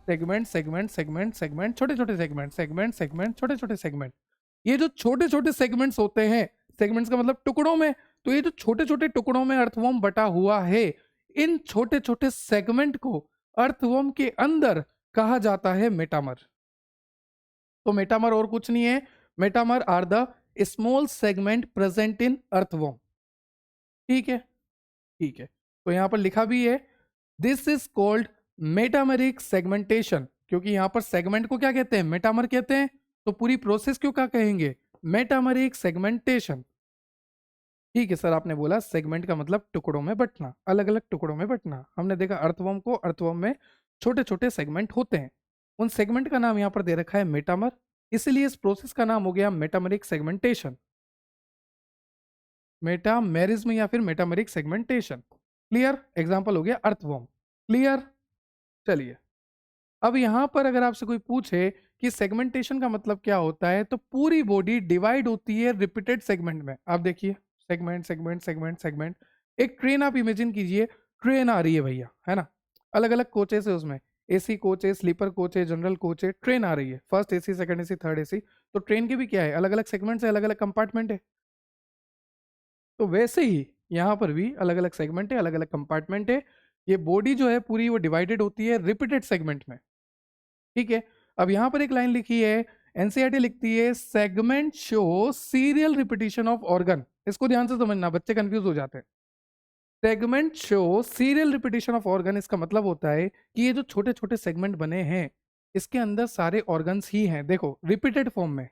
A: सेगमेंट सेगमेंट सेगमेंट सेगमेंट, छोटे छोटे सेगमेंट, सेगमेंट सेगमेंट, छोटे छोटे सेगमेंट। ये जो छोटे छोटे सेगमेंट्स होते हैं, सेगमेंट्स का मतलब टुकड़ों में, तो ये जो छोटे छोटे टुकड़ों में अर्थवॉर्म बटा हुआ है, इन छोटे छोटे सेगमेंट को अर्थवॉर्म के अंदर कहा जाता है मेटामर। तो मेटामर और कुछ नहीं है, metamere are the small segment present in earthworm. ठीक है, ठीक है। तो यहां पर लिखा भी है दिस इज कॉल्ड मेटामरिक सेगमेंटेशन, क्योंकि यहां पर सेगमेंट को क्या कहते हैं? मेटामर कहते हैं। तो पूरी प्रोसेस क्यों क्या कहेंगे? मेटामरिक सेगमेंटेशन। ठीक है सर, आपने बोला सेगमेंट का मतलब टुकड़ों में बंटना, अलग अलग टुकड़ों में बंटना। हमने देखा अर्थवॉर्म को, अर्थवॉर्म में छोटे छोटे सेगमेंट होते हैं, उन सेगमेंट का नाम यहाँ पर दे रखा है मेटामर, इसीलिए इस प्रोसेस का नाम हो गया मेटामरिक सेगमेंटेशन, मेटामेरिज्म या फिर मेटामरिक सेगमेंटेशन। क्लियर? एग्जाम्पल हो गया अर्थवॉर्म। क्लियर? चलिए, अब यहां पर अगर आपसे कोई पूछे कि सेगमेंटेशन का मतलब क्या होता है, तो पूरी बॉडी डिवाइड होती है रिपीटेड सेगमेंट में। आप देखिए, सेगमेंट सेगमेंट सेगमेंट सेगमेंट। एक ट्रेन आप इमेजिन कीजिए, ट्रेन आ रही है भैया, है ना, अलग अलग कोचेस है उसमें, एसी कोच है, स्लीपर कोच है, जनरल कोच है, ट्रेन आ रही है, first AC, second AC, third AC. तो ट्रेन के भी क्या है? अलग अलग सेगमेंट्स है, अलग अलग कंपार्टमेंट है। तो वैसे ही यहाँ पर भी अलग अलग सेगमेंट है, अलग अलग कंपार्टमेंट है। ये बॉडी जो है पूरी वो डिवाइडेड होती है रिपीटेड सेगमेंट में। ठीक है। अब यहां पर एक लाइन लिखी है, एनसीईआरटी लिखती है segment show serial repetition of organ. इसको ध्यान से समझना, बच्चे कंफ्यूज हो जाते हैं। Segment show serial repetition of organ, इसका मतलब होता है कि ये जो छोटे छोटे सेगमेंट बने हैं इसके अंदर सारे ऑर्गन्स ही हैं। देखो, रिपीटेड फॉर्म में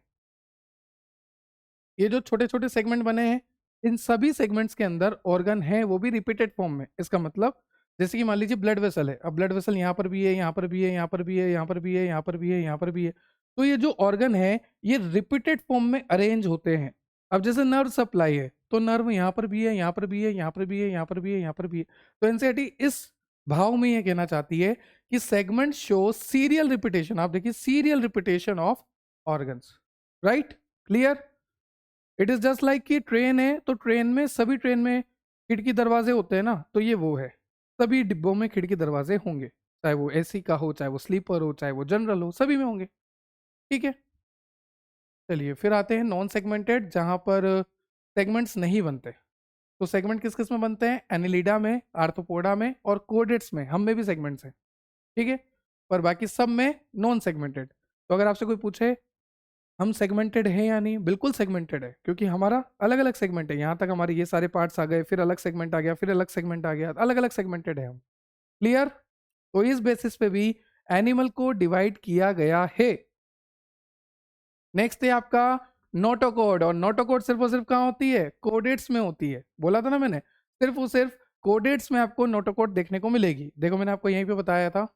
A: ये जो छोटे छोटे सेगमेंट बने हैं, इन सभी सेगमेंट्स के अंदर ऑर्गन है, वो भी रिपीटेड फॉर्म में। इसका मतलब जैसे कि मान लीजिए ब्लड वेसल है, अब ब्लड वेसल यहाँ पर भी है, यहाँ पर भी है, यहाँ पर भी है, यहाँ पर भी है, यहाँ पर भी है, यहाँ पर भी है। तो ये जो ऑर्गन है ये रिपीटेड फॉर्म में अरेंज होते हैं। अब जैसे नर्व सप्लाई है तो नर्व यहाँ पर भी है, यहाँ पर भी है, यहाँ पर भी है, यहाँ पर भी है, यहाँ पर भी है। तो एनसीईआरटी इस भाव में ये कहना चाहती है कि सेगमेंट शो सीरियल रिपीटेशन, आप देखिए serial repetition of organs, right, clear. It is just like कि ट्रेन है तो ट्रेन में सभी ट्रेन में खिड़की दरवाजे होते हैं ना, तो ये वो है, सभी डिब्बों में खिड़की दरवाजे होंगे, चाहे वो एसी का हो, चाहे वो स्लीपर हो, चाहे वो जनरल हो, सभी में होंगे, ठीक है। चलिए फिर आते हैं नॉन सेगमेंटेड, जहां पर सेगमेंट्स नहीं बनते। तो सेगमेंट किस किस में बनते हैं? एनिलिडा में, आर्थ्रोपोडा में और कोडेट्स में, हम में भी सेगमेंट्स हैं, ठीक है, पर बाकी सब में नॉन सेगमेंटेड। तो अगर आपसे कोई पूछे हम सेगमेंटेड हैं या नहीं, बिल्कुल सेगमेंटेड है, क्योंकि हमारा अलग अलग सेगमेंट है, यहाँ तक हमारे ये सारे पार्ट्स आ गए, फिर अलग सेगमेंट आ गया, फिर अलग सेगमेंट आ गया, अलग अलग सेगमेंटेड है हम, क्लियर। तो इस बेसिस पे भी एनिमल को डिवाइड किया गया है। नेक्स्ट है आपका नोटोकोड, और नोटोकोड सिर्फ और सिर्फ कहाँ होती है? कोडेट्स में होती है, बोला था ना मैंने, सिर्फ और सिर्फ कोडेट्स में आपको नोटोकोड देखने को मिलेगी। देखो मैंने आपको यहीं पे बताया था,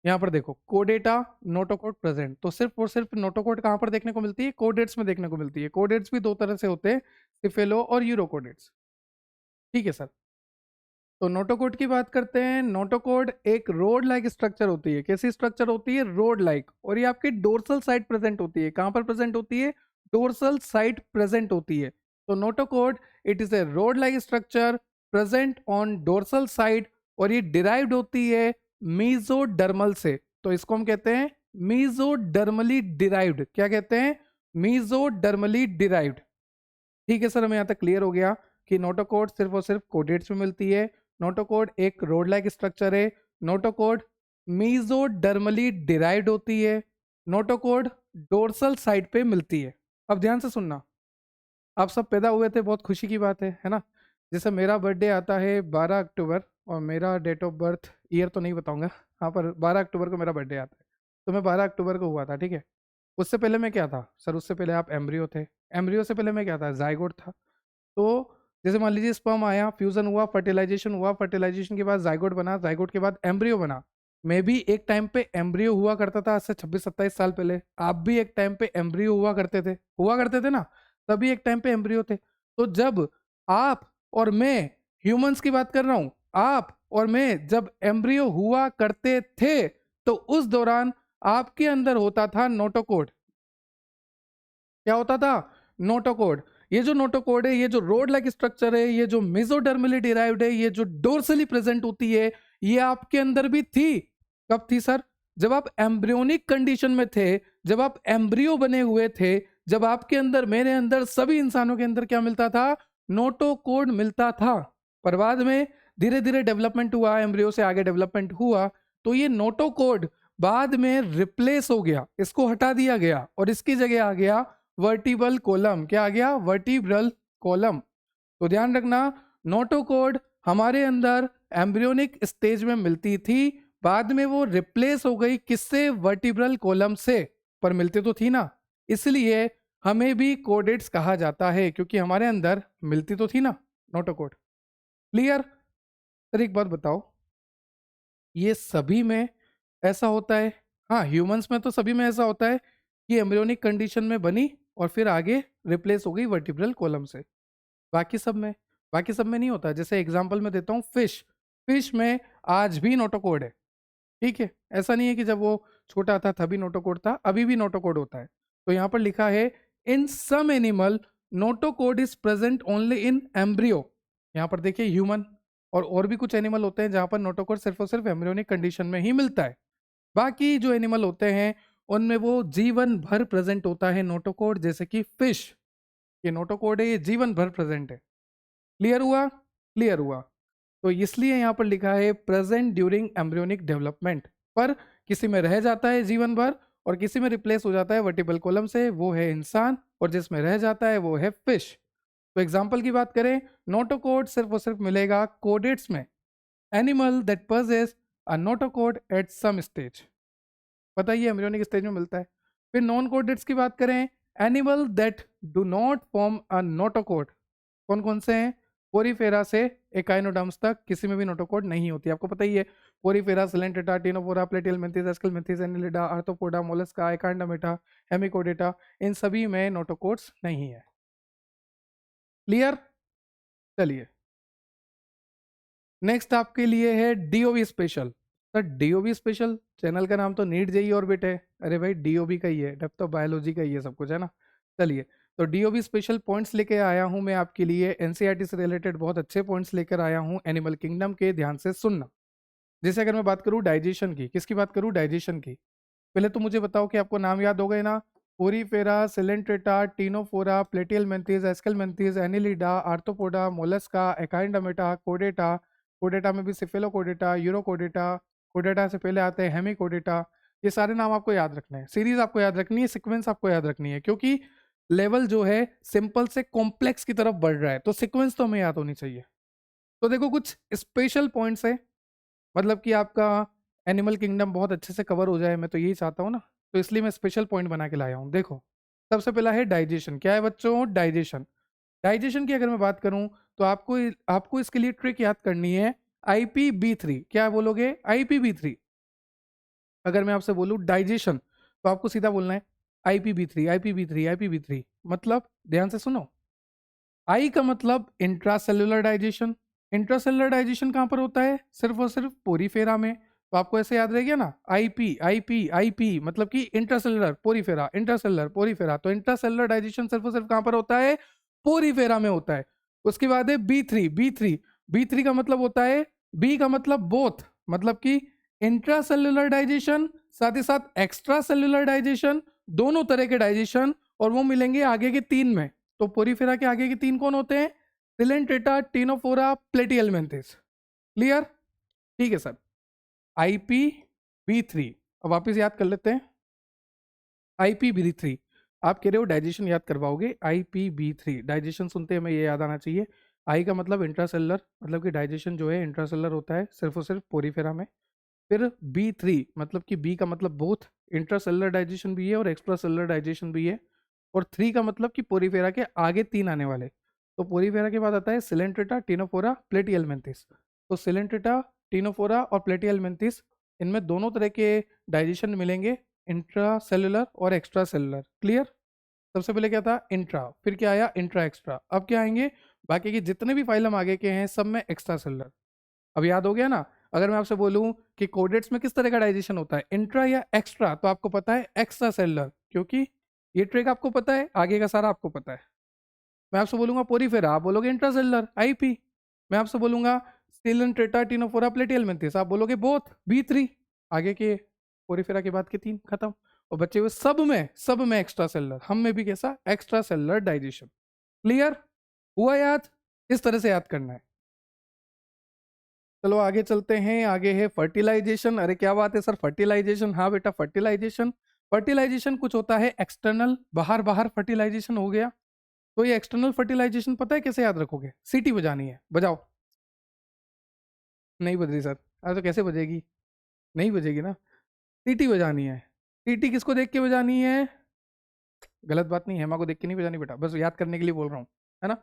A: यहाँ पर देखो कोडेटा नोटोकोड प्रेजेंट, तो सिर्फ और सिर्फ नोटोकोड कहाँ पर देखने को मिलती है? कोडेट्स में देखने को मिलती है। कोडेट्स भी दो तरह से होते हैं, सिफेलो और यूरोकोडेट्स, ठीक है सर। तो नोटोकोड की बात करते हैं। नोटोकोड एक रोड लाइक स्ट्रक्चर होती है। कैसी स्ट्रक्चर होती है? रोड लाइक, और ये आपकी डोर्सल साइड प्रेजेंट होती है। कहाँ पर प्रेजेंट होती है? डोर्सल साइड प्रेजेंट होती है। तो notochord it is a road like structure present on dorsal side, और ये डिराइव्ड होती है मीजोडर्मल से। तो इसको हम कहते हैं मीजोडर्मली डिराइव्ड। क्या कहते हैं? Mesodermally derived. ठीक है सर, हमें यहाँ तक क्लियर हो गया कि नोटोकोड सिर्फ और सिर्फ कोडेट्स में मिलती है। नोटोकोड एक रोड लाइक स्ट्रक्चर है। नोटोकोड मीजोडर्मली डिराइव्ड होती है। नोटोकोड डोर्सल साइड पे मिलती है। अब ध्यान से सुनना, आप सब पैदा हुए थे, बहुत खुशी की बात है ना। जैसे मेरा बर्थडे आता है 12 अक्टूबर, और मेरा डेट ऑफ बर्थ ईयर तो नहीं बताऊंगा, हाँ, पर 12 अक्टूबर को मेरा बर्थडे आता है। तो मैं 12 अक्टूबर को हुआ था, ठीक है। उससे पहले मैं क्या था सर? उससे पहले आप एम्ब्रियो थे। एम्ब्रियो से पहले मैं क्या था? जाइगोट था। तो जैसे मान लीजिए स्पर्म आया, फ्यूजन हुआ, फर्टिलाइजेशन हुआ, फर्टिलाइजेशन के बाद जाइगोट बना, जाइगोट के बाद एम्ब्रियो बना। मैं भी एक टाइम पे एम्ब्रियो हुआ करता था, आज से 26-27 साल पहले। आप भी एक टाइम पे एम्ब्रियो हुआ करते थे ना, तभी एक टाइम पे एम्ब्रियो थे। तो जब आप और मैं, ह्यूमंस की बात कर रहा हूं, आप और मैं जब एम्ब्रियो हुआ करते थे, तो उस दौरान आपके अंदर होता था नोटोकोड। क्या होता था? नोटोकोड। ये जो नोटोकोड है, ये जो रोड लाइक स्ट्रक्चर है, ये जो मेसोडर्मली डिराइव्ड है, ये जो डोर्सली प्रेजेंट होती है, ये आपके अंदर भी थी। कब थी सर? जब आप एम्ब्रियोनिक कंडीशन में थे, जब आप एम्ब्रियो बने हुए थे, जब आपके अंदर, मेरे अंदर, सभी इंसानों के अंदर क्या मिलता था? नोटोकोड मिलता था। पर बाद में धीरे धीरे डेवलपमेंट हुआ, एम्ब्रियो से आगे डेवलपमेंट हुआ, तो ये नोटोकोड बाद में रिप्लेस हो गया, इसको हटा दिया गया, और इसकी जगह आ गया वर्टिबल कॉलम। क्या आ गया? Vertebral column. तो ध्यान रखना, नोटोकोड हमारे अंदर एम्ब्रियोनिक स्टेज में मिलती थी, बाद में वो रिप्लेस हो गई किससे? वर्टिब्रल कॉलम से। पर मिलती तो थी ना, इसलिए हमें भी कोडेट्स कहा जाता है, क्योंकि हमारे अंदर मिलती तो थी ना नोटोकोड। क्लियर? सर एक बात बताओ, ये सभी में ऐसा होता है? हाँ, ह्यूमंस में तो सभी में ऐसा होता है कि एम्ब्रियोनिक कंडीशन में बनी और फिर आगे रिप्लेस हो गई वर्टिब्रल कॉलम से। बाकी सब में, बाकी सब में नहीं होता। जैसे एग्जांपल मैं देता हूँ, फिश। फिश में आज भी नोटोकोड है, ठीक है। ऐसा नहीं है कि जब वो छोटा था तभी नोटोकोड था, अभी भी नोटोकोड होता है। तो यहाँ पर लिखा है in some animal notochord is present only in embryo. यहाँ पर देखिए ह्यूमन, और भी कुछ एनिमल होते हैं जहाँ पर नोटोकोड सिर्फ और सिर्फ एम्ब्रियोनिक कंडीशन में ही मिलता है। बाकी जो एनिमल होते हैं उनमें वो जीवन भर प्रेजेंट होता है नोटोकोड, जैसे कि फिश, ये नोटोकोड है, ये जीवन भर प्रेजेंट है। क्लियर हुआ? क्लियर हुआ। तो इसलिए यहाँ पर लिखा है प्रेजेंट ड्यूरिंग एम्ब्रियोनिक डेवलपमेंट। पर किसी में रह जाता है जीवन भर, और किसी में रिप्लेस हो जाता है वर्टिबल कॉलम से, वो है इंसान, और जिसमें रह जाता है वो है फिश। तो एग्जाम्पल की बात करें, नोटोकोड सिर्फ और सिर्फ मिलेगा कोडेट्स में। Animal that possess a notochord at some stage, पता ही है एम्ब्रियोनिक स्टेज में मिलता है। फिर नॉन कोडेट्स की बात करें, animal that do not form a notochord, कौन कौन से हैं? पोरीफेरा से एकाइनोडर्म्स तक किसी में भी नोटोकॉर्ड नहीं होती, आपको पता ही है। Porifera, Coelenterata, Ctenophora, Platyhelminthes, Aschelminthes, Annelida, Arthropoda, Mollusca, Echinodermata, Hemichordata, इन सभी में नोटोकॉर्ड्स नहीं है। क्लियर? चलिए नेक्स्ट आपके लिए है डीओवी स्पेशल। सर डीओवी स्पेशल, चैनल का नाम तो नीट जेई ऑर्बिट है। अरे भाई डीओवी का ही है, डेप्थ ऑफ बायोलॉजी का ही है सब कुछ, है ना। चलिए तो डीओवी स्पेशल पॉइंट्स लेके आया हूं मैं आपके लिए, एनसीईआरटी से रिलेटेड बहुत अच्छे पॉइंट्स लेकर आया हूं एनिमल किंगडम के, ध्यान से सुनना। जैसे अगर मैं बात करूं डाइजेशन की, किसकी बात करूं? डाइजेशन की। पहले तो मुझे बताओ कि आपको नाम याद हो गए ना, Porifera, Coelenterata, Ctenophora, Platyhelminthes, Aschelminthes, Annelida, Arthropoda, Mollusca, एकाइंडामेटा, कोडेटा, कोडेटा में भी सिफेलोकोडेटा, यूरोकोडेटा, कोडेटा से पहले आते हैं हेमिकोडेटा। ये सारे नाम आपको याद रखने हैं, सीरीज आपको याद रखनी है, सीक्वेंस आपको याद रखनी है, क्योंकि लेवल जो है सिंपल से कॉम्प्लेक्स की तरफ बढ़ रहा है, तो सीक्वेंस तो हमें याद होनी चाहिए। तो देखो कुछ स्पेशल पॉइंट्स है, मतलब कि आपका एनिमल किंगडम बहुत अच्छे से कवर हो जाए, मैं तो यही चाहता हूँ ना, तो इसलिए मैं स्पेशल पॉइंट बना के लाया हूँ। देखो सबसे पहला है डाइजेशन। क्या है बच्चों? डाइजेशन। डाइजेशन की अगर मैं बात करूं तो आपको आपको इसके लिए ट्रिक याद करनी है, IPB3। क्या बोलोगे? IPB3। अगर मैं आपसे बोलूं डाइजेशन तो आपको सीधा बोलना है IPB3, IPB3, IPB3। मतलब ध्यान से सुनो, आई का मतलब इंट्रासेलुलर डाइजेशन। इंट्रासेलुलर डाइजेशन कहां पर होता है? सिर्फ और सिर्फ पोरीफेरा में। तो आपको ऐसे याद रहेगा ना, IP मतलब कि इंट्रासेलुलर पोरीफेरा, इंट्रासेलुलर पोरीफेरा। तो इंट्रासेलुलर डाइजेशन सिर्फ और सिर्फ कहां पर होता है? पोरीफेरा में होता है। उसके बाद है B3 का मतलब होता है, बी का मतलब बोथ, मतलब कि इंट्रासेलुलर डाइजेशन साथ ही साथ एक्स्ट्रा सेलुलर डाइजेशन, दोनों तरह के डाइजेशन, और वो मिलेंगे आगे के 3 में। तो पोरीफेरा के आगे के 3 कौन होते हैं? Coelenterata, Ctenophora, Platyhelminthes. क्लियर? ठीक है सर। IPB3 अब वापस याद कर लेते हैं। IPB3 आप कह रहे हो डाइजेशन याद करवाओगे, IPB3 डाइजेशन सुनते हैं हमें ये याद आना चाहिए। आई का मतलब इंट्रासेलुलर, मतलब कि डाइजेशन जो है इंट्रासेलुलर होता है सिर्फ और सिर्फ पोरीफेरा में। फिर B3 मतलब कि बी का मतलब बोथ इंट्रासेलुलर डाइजेशन भी है और एक्स्ट्रा सेलुलर डाइजेशन भी है। और 3 का मतलब कि पोरीफेरा के आगे 3 आने वाले। तो पोरीफेरा के बाद आता है सिलेंट्रेटा, टिनोफोरा, प्लेटिहेलमिंथेस। तो सिलेंट्रेटा, टिनोफोरा और प्लेटिहेलमिंथेस, इनमें दोनों तरह के डाइजेशन मिलेंगे, इंट्रा सेलुलर और एक्स्ट्रा सेलुलर। क्लियर? सबसे पहले क्या था? इंट्रा, फिर क्या आया? Intra extra. अब क्या आएंगे? बाकी के जितने भी फाइलम आगे के हैं सब में एक्स्ट्रा सेलुलर। अब याद हो गया ना? अगर मैं आपसे बोलूं कि कोडेट्स में किस तरह का डाइजेशन होता है, इंट्रा या एक्स्ट्रा, तो आपको पता है एक्स्ट्रा सेलुलर, क्योंकि ये ट्रिक आपको पता है, आगे का सारा आपको पता है। मैं आपसे बोलूंगा पोरीफेरा, आप बोलोगे इंट्रासेलुलर IP। मैं आपसे बोलूंगा सिलेंट्रेटा, टिनोफोरा, प्लेटिहेलमिंथेस, आप बोलोगे बोथ B3। आगे के पोरीफेरा के बाद के 3 खत्म, और बचे हुए सब में एक्स्ट्रा सेलुलर, हम में भी कैसा? Extra cellular digestion. क्लियर हुआ याद? इस तरह से याद करना है। चलो आगे चलते हैं, आगे है फर्टिलाइजेशन। अरे क्या बात है सर, फर्टिलाइजेशन? हाँ बेटा फर्टिलाइजेशन। फर्टिलाइजेशन कुछ होता है एक्सटर्नल, बाहर बाहर फर्टिलाइजेशन हो गया। तो ये एक्सटर्नल फर्टिलाइजेशन पता है कैसे याद रखोगे? सीटी बजानी है, बजाओ। नहीं बज रही सर? अरे तो कैसे बजेगी? नहीं बजेगी ना। सीटी बजानी है। सीटी किसको देख के बजानी है? गलत बात नहीं, हेमा को देख के नहीं बजानी बेटा, बस याद करने के लिए बोल रहा हूँ, है ना।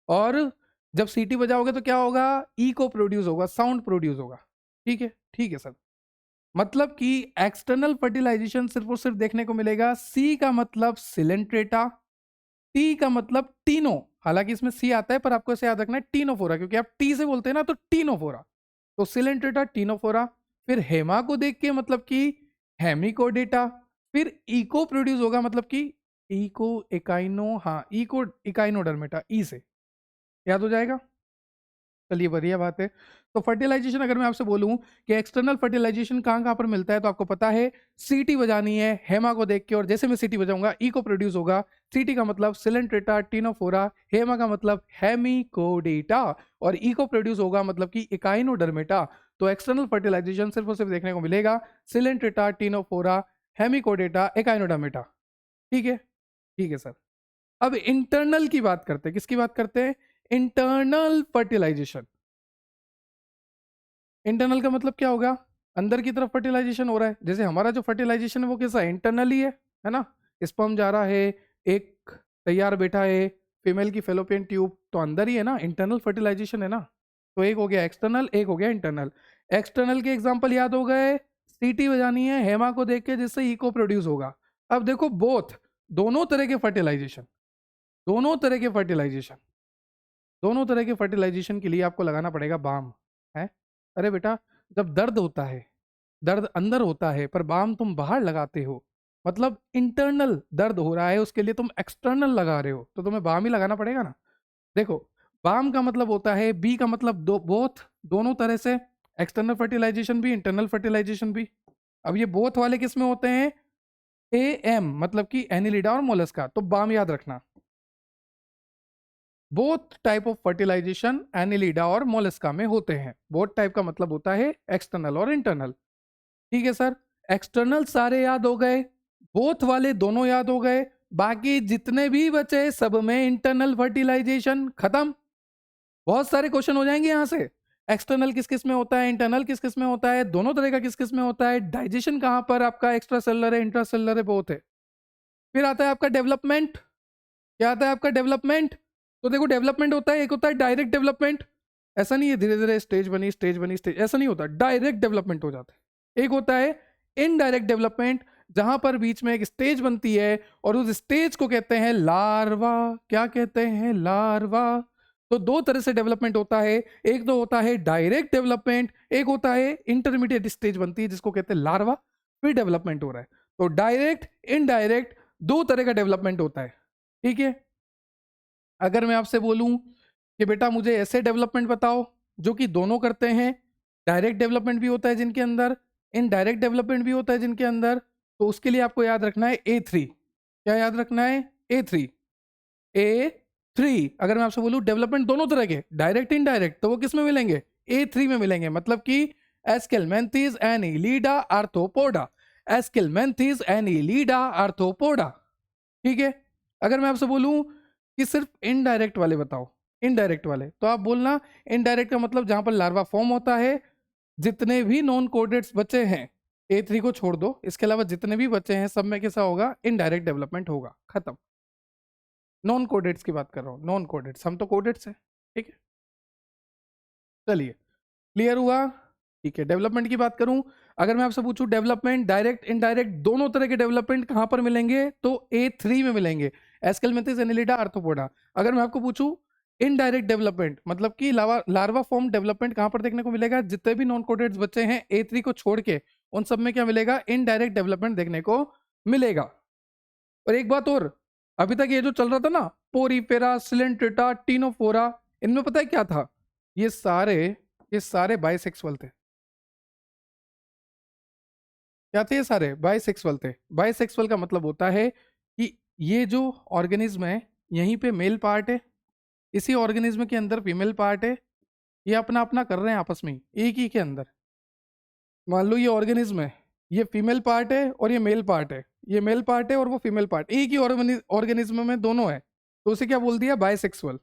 A: और जब सीटी बजाओगे तो क्या होगा? इको प्रोड्यूस होगा, साउंड प्रोड्यूस होगा। ठीक है, ठीक है सर। मतलब कि एक्सटर्नल फर्टिलाइजेशन सिर्फ और सिर्फ देखने को मिलेगा, सी का मतलब सिलेंट्रेटा, टी का मतलब टीनो, हालांकि इसमें सी आता है पर आपको ऐसे याद रखना है टीनोफोरा, क्योंकि आप टी से बोलते हैं ना, तो टीनोफोरा। तो सिलेंट्रेटा, टीनोफोरा। फिर हेमा को देख के मतलब कि हेमिकोडेटा। फिर इको प्रोड्यूस होगा, मतलब कि इको इकाइनो, हाँ इको इकाइनोडर्मेटा, ई से याद हो जाएगा। चलिए बढ़िया बात है। तो फर्टिलाइजेशन अगर मैं आपसे बोलूं कि एक्सटर्नल फर्टिलाइजेशन कहाँ कहाँ पर मिलता है, तो आपको पता है सीटी बजानी है हेमा को देख के, और जैसे मैं सीटी बजाऊंगा इको प्रोड्यूस होगा। सीटी का मतलब सिलेंट्रेटा, टिनोफोरा, हेमा का मतलब हेमिकोडेटा, और इको प्रोड्यूस होगा मतलब कि इकाइनोडर्मेटा। तो एक्सटर्नल फर्टिलाइजेशन सिर्फ और सिर्फ देखने को मिलेगा सिलेंट्रेटा, टिनोफोरा, हेमिकोडेटा, इकाइनोडर्मेटा। ठीक है, ठीक है सर। अब इंटरनल की बात करते हैं, किसकी बात करते हैं? Internal fertilisation. इंटरनल का मतलब क्या होगा? अंदर की तरफ फर्टिलाइजेशन हो रहा है। जैसे हमारा जो फर्टिलाइजेशन है वो कैसा है? इंटरनली है ना। स्पर्म जा रहा है, एक तैयार बैठा है, फीमेल की फेलोपियन ट्यूब, तो अंदर ही है ना, इंटरनल फर्टिलाइजेशन है ना। तो एक हो गया एक्सटर्नल, एक हो गया इंटरनल। एक्सटर्नल के एग्जाम्पल याद हो गए, सीटी बजानी है हेमा को देख के जिससे इको प्रोड्यूस होगा। अब देखो बोथ, दोनों तरह के फर्टिलाइजेशन, दोनों तरह के फर्टिलाइजेशन, दोनों तरह के फर्टिलाइजेशन के लिए आपको लगाना पड़ेगा बाम है। अरे बेटा, जब दर्द होता है, दर्द अंदर होता है पर बाम तुम बाहर लगाते हो, मतलब इंटरनल दर्द हो रहा है उसके लिए तुम एक्सटर्नल लगा रहे हो, तो तुम्हें बाम ही लगाना पड़ेगा ना। देखो, बाम का मतलब होता है, बी का मतलब दो, बोथ, दोनों तरह से, एक्सटर्नल फर्टिलाइजेशन भी इंटरनल फर्टिलाइजेशन भी। अब ये बोथ वाले किस में होते हैं, ए एम मतलब कि एनिलिडा और मोलस्का, तो बाम याद रखना। Both type of fertilisation annelida और मोलस्का में होते हैं। बोथ टाइप का मतलब होता है एक्सटर्नल और इंटरनल। ठीक है सर, एक्सटर्नल सारे याद हो गए, बोथ वाले दोनों याद हो गए, बाकी जितने भी बचे सब में इंटरनल फर्टिलाइजेशन खत्म। बहुत सारे क्वेश्चन हो जाएंगे यहां से। एक्सटर्नल किस किस में होता है, इंटरनल किस किस में होता है, दोनों तरह का किस किस में होता है, डाइजेशन कहां पर आपका एक्स्ट्रा सेलुलर है इंट्रा सेलुलर है, बोथ है। फिर आता है आपका डेवलपमेंट। क्या आता है आपका डेवलपमेंट, तो देखो डेवलपमेंट होता है, एक होता है डायरेक्ट डेवलपमेंट, ऐसा नहीं है धीरे धीरे स्टेज बनी स्टेज बनी स्टेज, ऐसा नहीं होता, डायरेक्ट डेवलपमेंट हो जाता है। एक होता है इनडायरेक्ट डेवलपमेंट, जहां पर बीच में एक स्टेज बनती है और उस स्टेज को कहते हैं लार्वा। क्या कहते हैं, लार्वा। तो दो तरह से डेवलपमेंट होता है, एक तो होता है डायरेक्ट डेवलपमेंट, एक होता है इंटरमीडिएट स्टेज बनती है जिसको कहते हैं लार्वा, फिर डेवलपमेंट हो रहा है। तो डायरेक्ट इनडायरेक्ट दो तरह का डेवलपमेंट होता है। ठीक है, अगर मैं आपसे बोलूं कि बेटा मुझे ऐसे डेवलपमेंट बताओ जो कि दोनों करते हैं, डायरेक्ट डेवलपमेंट भी होता है जिनके अंदर, इनडायरेक्ट डेवलपमेंट भी होता है जिनके अंदर, तो उसके लिए आपको याद रखना है A3। क्या याद रखना है, A3। A3, अगर मैं आपसे बोलूं डेवलपमेंट दोनों तरह के, डायरेक्ट इनडायरेक्ट, तो वो किस में मिलेंगे, A3 में मिलेंगे। मतलब कि Aschelminthes Annelida arthropoda, Aschelminthes Annelida arthropoda. ठीक है, अगर मैं आपसे बोलूं कि सिर्फ इनडायरेक्ट वाले बताओ, इनडायरेक्ट वाले, तो आप बोलना इनडायरेक्ट का मतलब जहां पर लार्वा फॉर्म होता है, जितने भी नॉन कोडेट्स बचे हैं, A3 को छोड़ दो, इसके अलावा जितने भी बचे हैं सब में कैसा होगा, इनडायरेक्ट डेवलपमेंट होगा, खत्म। नॉन कोडेट्स की बात कर रहा हूँ, नॉन कोडेट्स, हम तो कोडेट्स हैं। ठीक है, चलिए क्लियर हुआ। ठीक है, डेवलपमेंट की बात करूं, अगर मैं आपसे पूछूं डेवलपमेंट डायरेक्ट इनडायरेक्ट दोनों तरह के डेवलपमेंट कहां पर मिलेंगे, तो A3 में मिलेंगे, एस्केलमेंथिस एनिलिडा आर्थ्रोपोडा। अगर मैं आपको पूछूं इनडायरेक्ट डेवलपमेंट मतलब कि लार्वा फॉर्म डेवलपमेंट कहां पर देखने को मिलेगा, जितने भी नॉन कोडेट्स बच्चे हैं A3 को छोड़ के, उन सब में क्या मिलेगा, इनडायरेक्ट डेवलपमेंट देखने को मिलेगा। और एक बात और, अभी तक ये जो चल रहा था ना, पोरीफेरा, सिलेंट्रेटा, टीनोफोरा, इनमें पता है क्या था, ये सारे बाइसेक्सुअल थे। क्या थे, ये सारे बाइसेक्सुअल थे। बाइसेक्सुअल का मतलब होता है कि ये जो ऑर्गेनिज्म है, यहीं पे मेल पार्ट है, इसी ऑर्गेनिज्म के अंदर फीमेल पार्ट है, ये अपना अपना कर रहे हैं आपस में एक ही के अंदर। मान लो ये ऑर्गेनिज्म है, ये फीमेल पार्ट है और ये मेल पार्ट है, ये मेल पार्ट है और वो फीमेल पार्ट, एक ही ऑर्गेनिज्म में दोनों है, तो उसे क्या बोल दिया, बाइसेक्सुअल।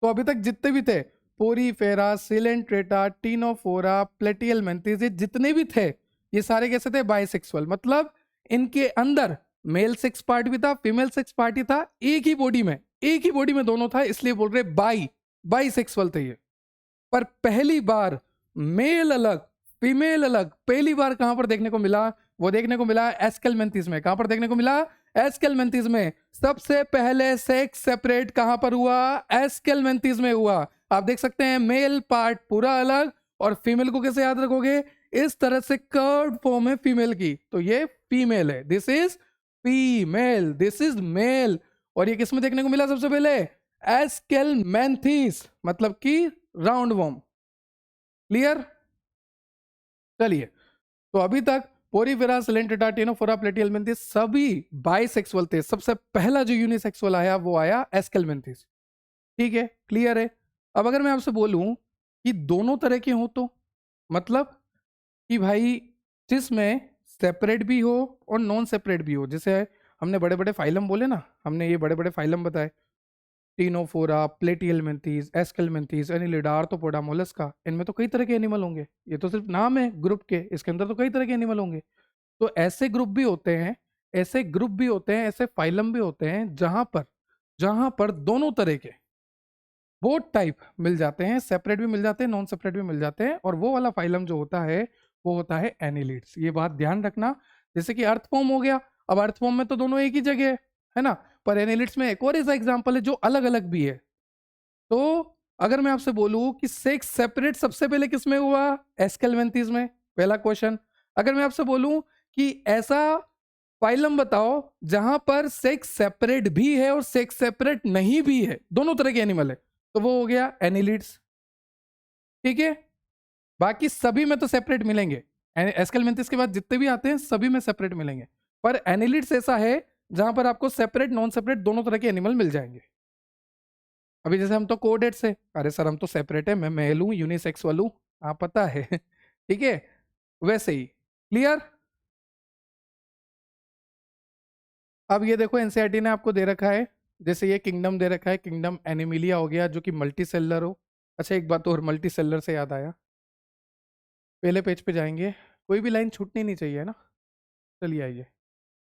A: तो अभी तक जितने भी थे, पोरीफेरा, सिलेंट्रेटा, टीनोफोरा, प्लेटियल मेंथिस, ये जितने भी थे, ये सारे कैसे थे, बाइसेक्सुअल। मतलब इनके अंदर मेल सेक्स पार्ट भी था, फीमेल सेक्स पार्ट भी था, एक ही बॉडी में, एक ही बॉडी में दोनों था, इसलिए बोल रहे बाइसेक्सुअल थे ये। पर पहली बार मेल अलग फीमेल अलग पहली बार कहां पर देखने को मिला, वो देखने को मिला एस्केलमेंथिस में। कहां पर देखने को मिला, एस्केलमेंथिस में। सबसे पहले सेक्स सेपरेट कहां पर हुआ, एस्केलमेंथिस में हुआ। आप देख सकते हैं मेल पार्ट पूरा अलग, और फीमेल को कैसे याद रखोगे, इस तरह से कर्व फॉर्म है फीमेल की, तो ये फीमेल है, this is female, this is male. और ये किस में देखने को मिला सबसे पहले, एस्केलमेंथिस मतलब कि राउंड वॉर्म। क्लियर, चलिए, तो अभी तक पोरीफेरा, सिलेंट्रेटा, टीनोफोरा, प्लेटियलमेंथिस सभी बाइसेक्सुअल थे। सबसे पहला जो यूनिसेक्सुअल आया वो आया एस्केलमेंथिस। ठीक है, क्लियर है। अब अगर मैं आपसे बोलूं कि दोनों तरह के हो, तो मतलब कि भाई जिसमें सेपरेट भी हो और नॉन सेपरेट भी हो, जैसे हमने बड़े बड़े फाइलम बोले ना, हमने ये बड़े बड़े फाइलम बताए, Ctenophora, Platyhelminthes, Aschelminthes, Annelida, Arthropoda, Mollusca, इनमें तो कई तरह के एनिमल होंगे। ये तो सिर्फ नाम है ग्रुप के, इसके अंदर तो कई तरह के एनिमल होंगे। तो ऐसे ग्रुप भी होते हैं, ऐसे ग्रुप भी होते हैं, ऐसे फाइलम भी होते हैं जहां पर जहां पर दोनों तरह के बोथ टाइप मिल जाते हैं, सेपरेट भी मिल जाते हैं, नॉन सेपरेट भी मिल जाते हैं, और वो वाला फाइलम जो होता है वो होता है एनिलिड्स। ये बात ध्यान रखना। जैसे कि अर्थवॉर्म हो गया, अब अर्थवॉर्म में तो दोनों एक ही जगह है ना, पर एनिलिड्स में एक और ऐसा एग्जांपल है जो अलग अलग भी है। तो अगर मैं आपसे बोलूं कि सेक्स सेपरेट सबसे पहले किस में हुआ, एस्केलमेंथीज में, पहला क्वेश्चन। अगर मैं आपसे बोलूं कि ऐसा फाइलम बताओ जहां पर सेक्स सेपरेट भी है और सेक्स सेपरेट नहीं भी है, दोनों तरह के एनिमल है, तो वो हो गया एनिलिड्स। ठीक है, बाकी सभी में तो सेपरेट मिलेंगे, एस्केलमेंथिस के बाद जितने भी आते हैं सभी में सेपरेट मिलेंगे, पर एनिलिड्स ऐसा है जहां पर आपको सेपरेट नॉन सेपरेट दोनों तरह के एनिमल मिल जाएंगे। अभी जैसे हम तो कोडेड से, अरे सर हम तो सेपरेट है, मैं मेल हूं, यूनिसेक्स वालू, आप पता है ठीक है, वैसे ही। क्लियर। अब ये देखो एनसीईआरटी ने आपको दे रखा है, जैसे ये किंगडम दे रखा है, किंगडम एनिमिलिया हो गया जो कि मल्टी सेलर हो। अच्छा एक बात और, मल्टी सेलर से याद आया, पहले पेज पे जाएंगे, कोई भी लाइन छूटनी नहीं चाहिए ना। चलिए आइए,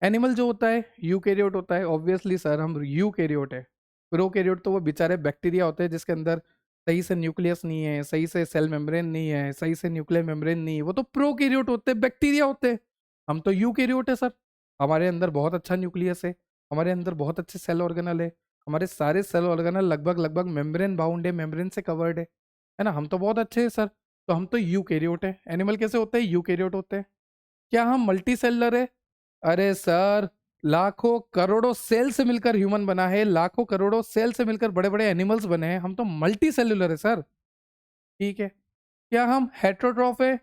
A: एनिमल जो होता है यूकैरियोट होता है, ऑब्वियसली सर हम यूकैरियोट है। प्रोकैरियोट तो वो बेचारे बैक्टीरिया होते हैं जिसके अंदर सही से न्यूक्लियस नहीं है, सही से सेल मेम्ब्रेन नहीं है, सही से न्यूक्लियर मेम्ब्रेन नहीं है, वो तो प्रोकैरियोट होते हैं, बैक्टीरिया होते हैं। हम तो यूकैरियोट है सर, हमारे अंदर बहुत अच्छा न्यूक्लियस है, हमारे अंदर बहुत अच्छे सेल ऑर्गेनल है, हमारे सारे सेल ऑर्गेनल लगभग लगभग मेम्ब्रेन बाउंड है, मेम्ब्रेन से कवर्ड है ना, हम तो बहुत अच्छे हैं सर। तो हम तो यूकैरियोट है। एनिमल कैसे होते हैं, यूकैरियोट होते हैं। क्या हम मल्टी सेलर है, अरे सर लाखों करोड़ों सेल से मिलकर ह्यूमन बना है, लाखों करोड़ों सेल से मिलकर बड़े बड़े एनिमल्स बने हैं, हम तो मल्टी सेलुलर है सर। ठीक है, क्या हम हेट्रोट्रॉफ है,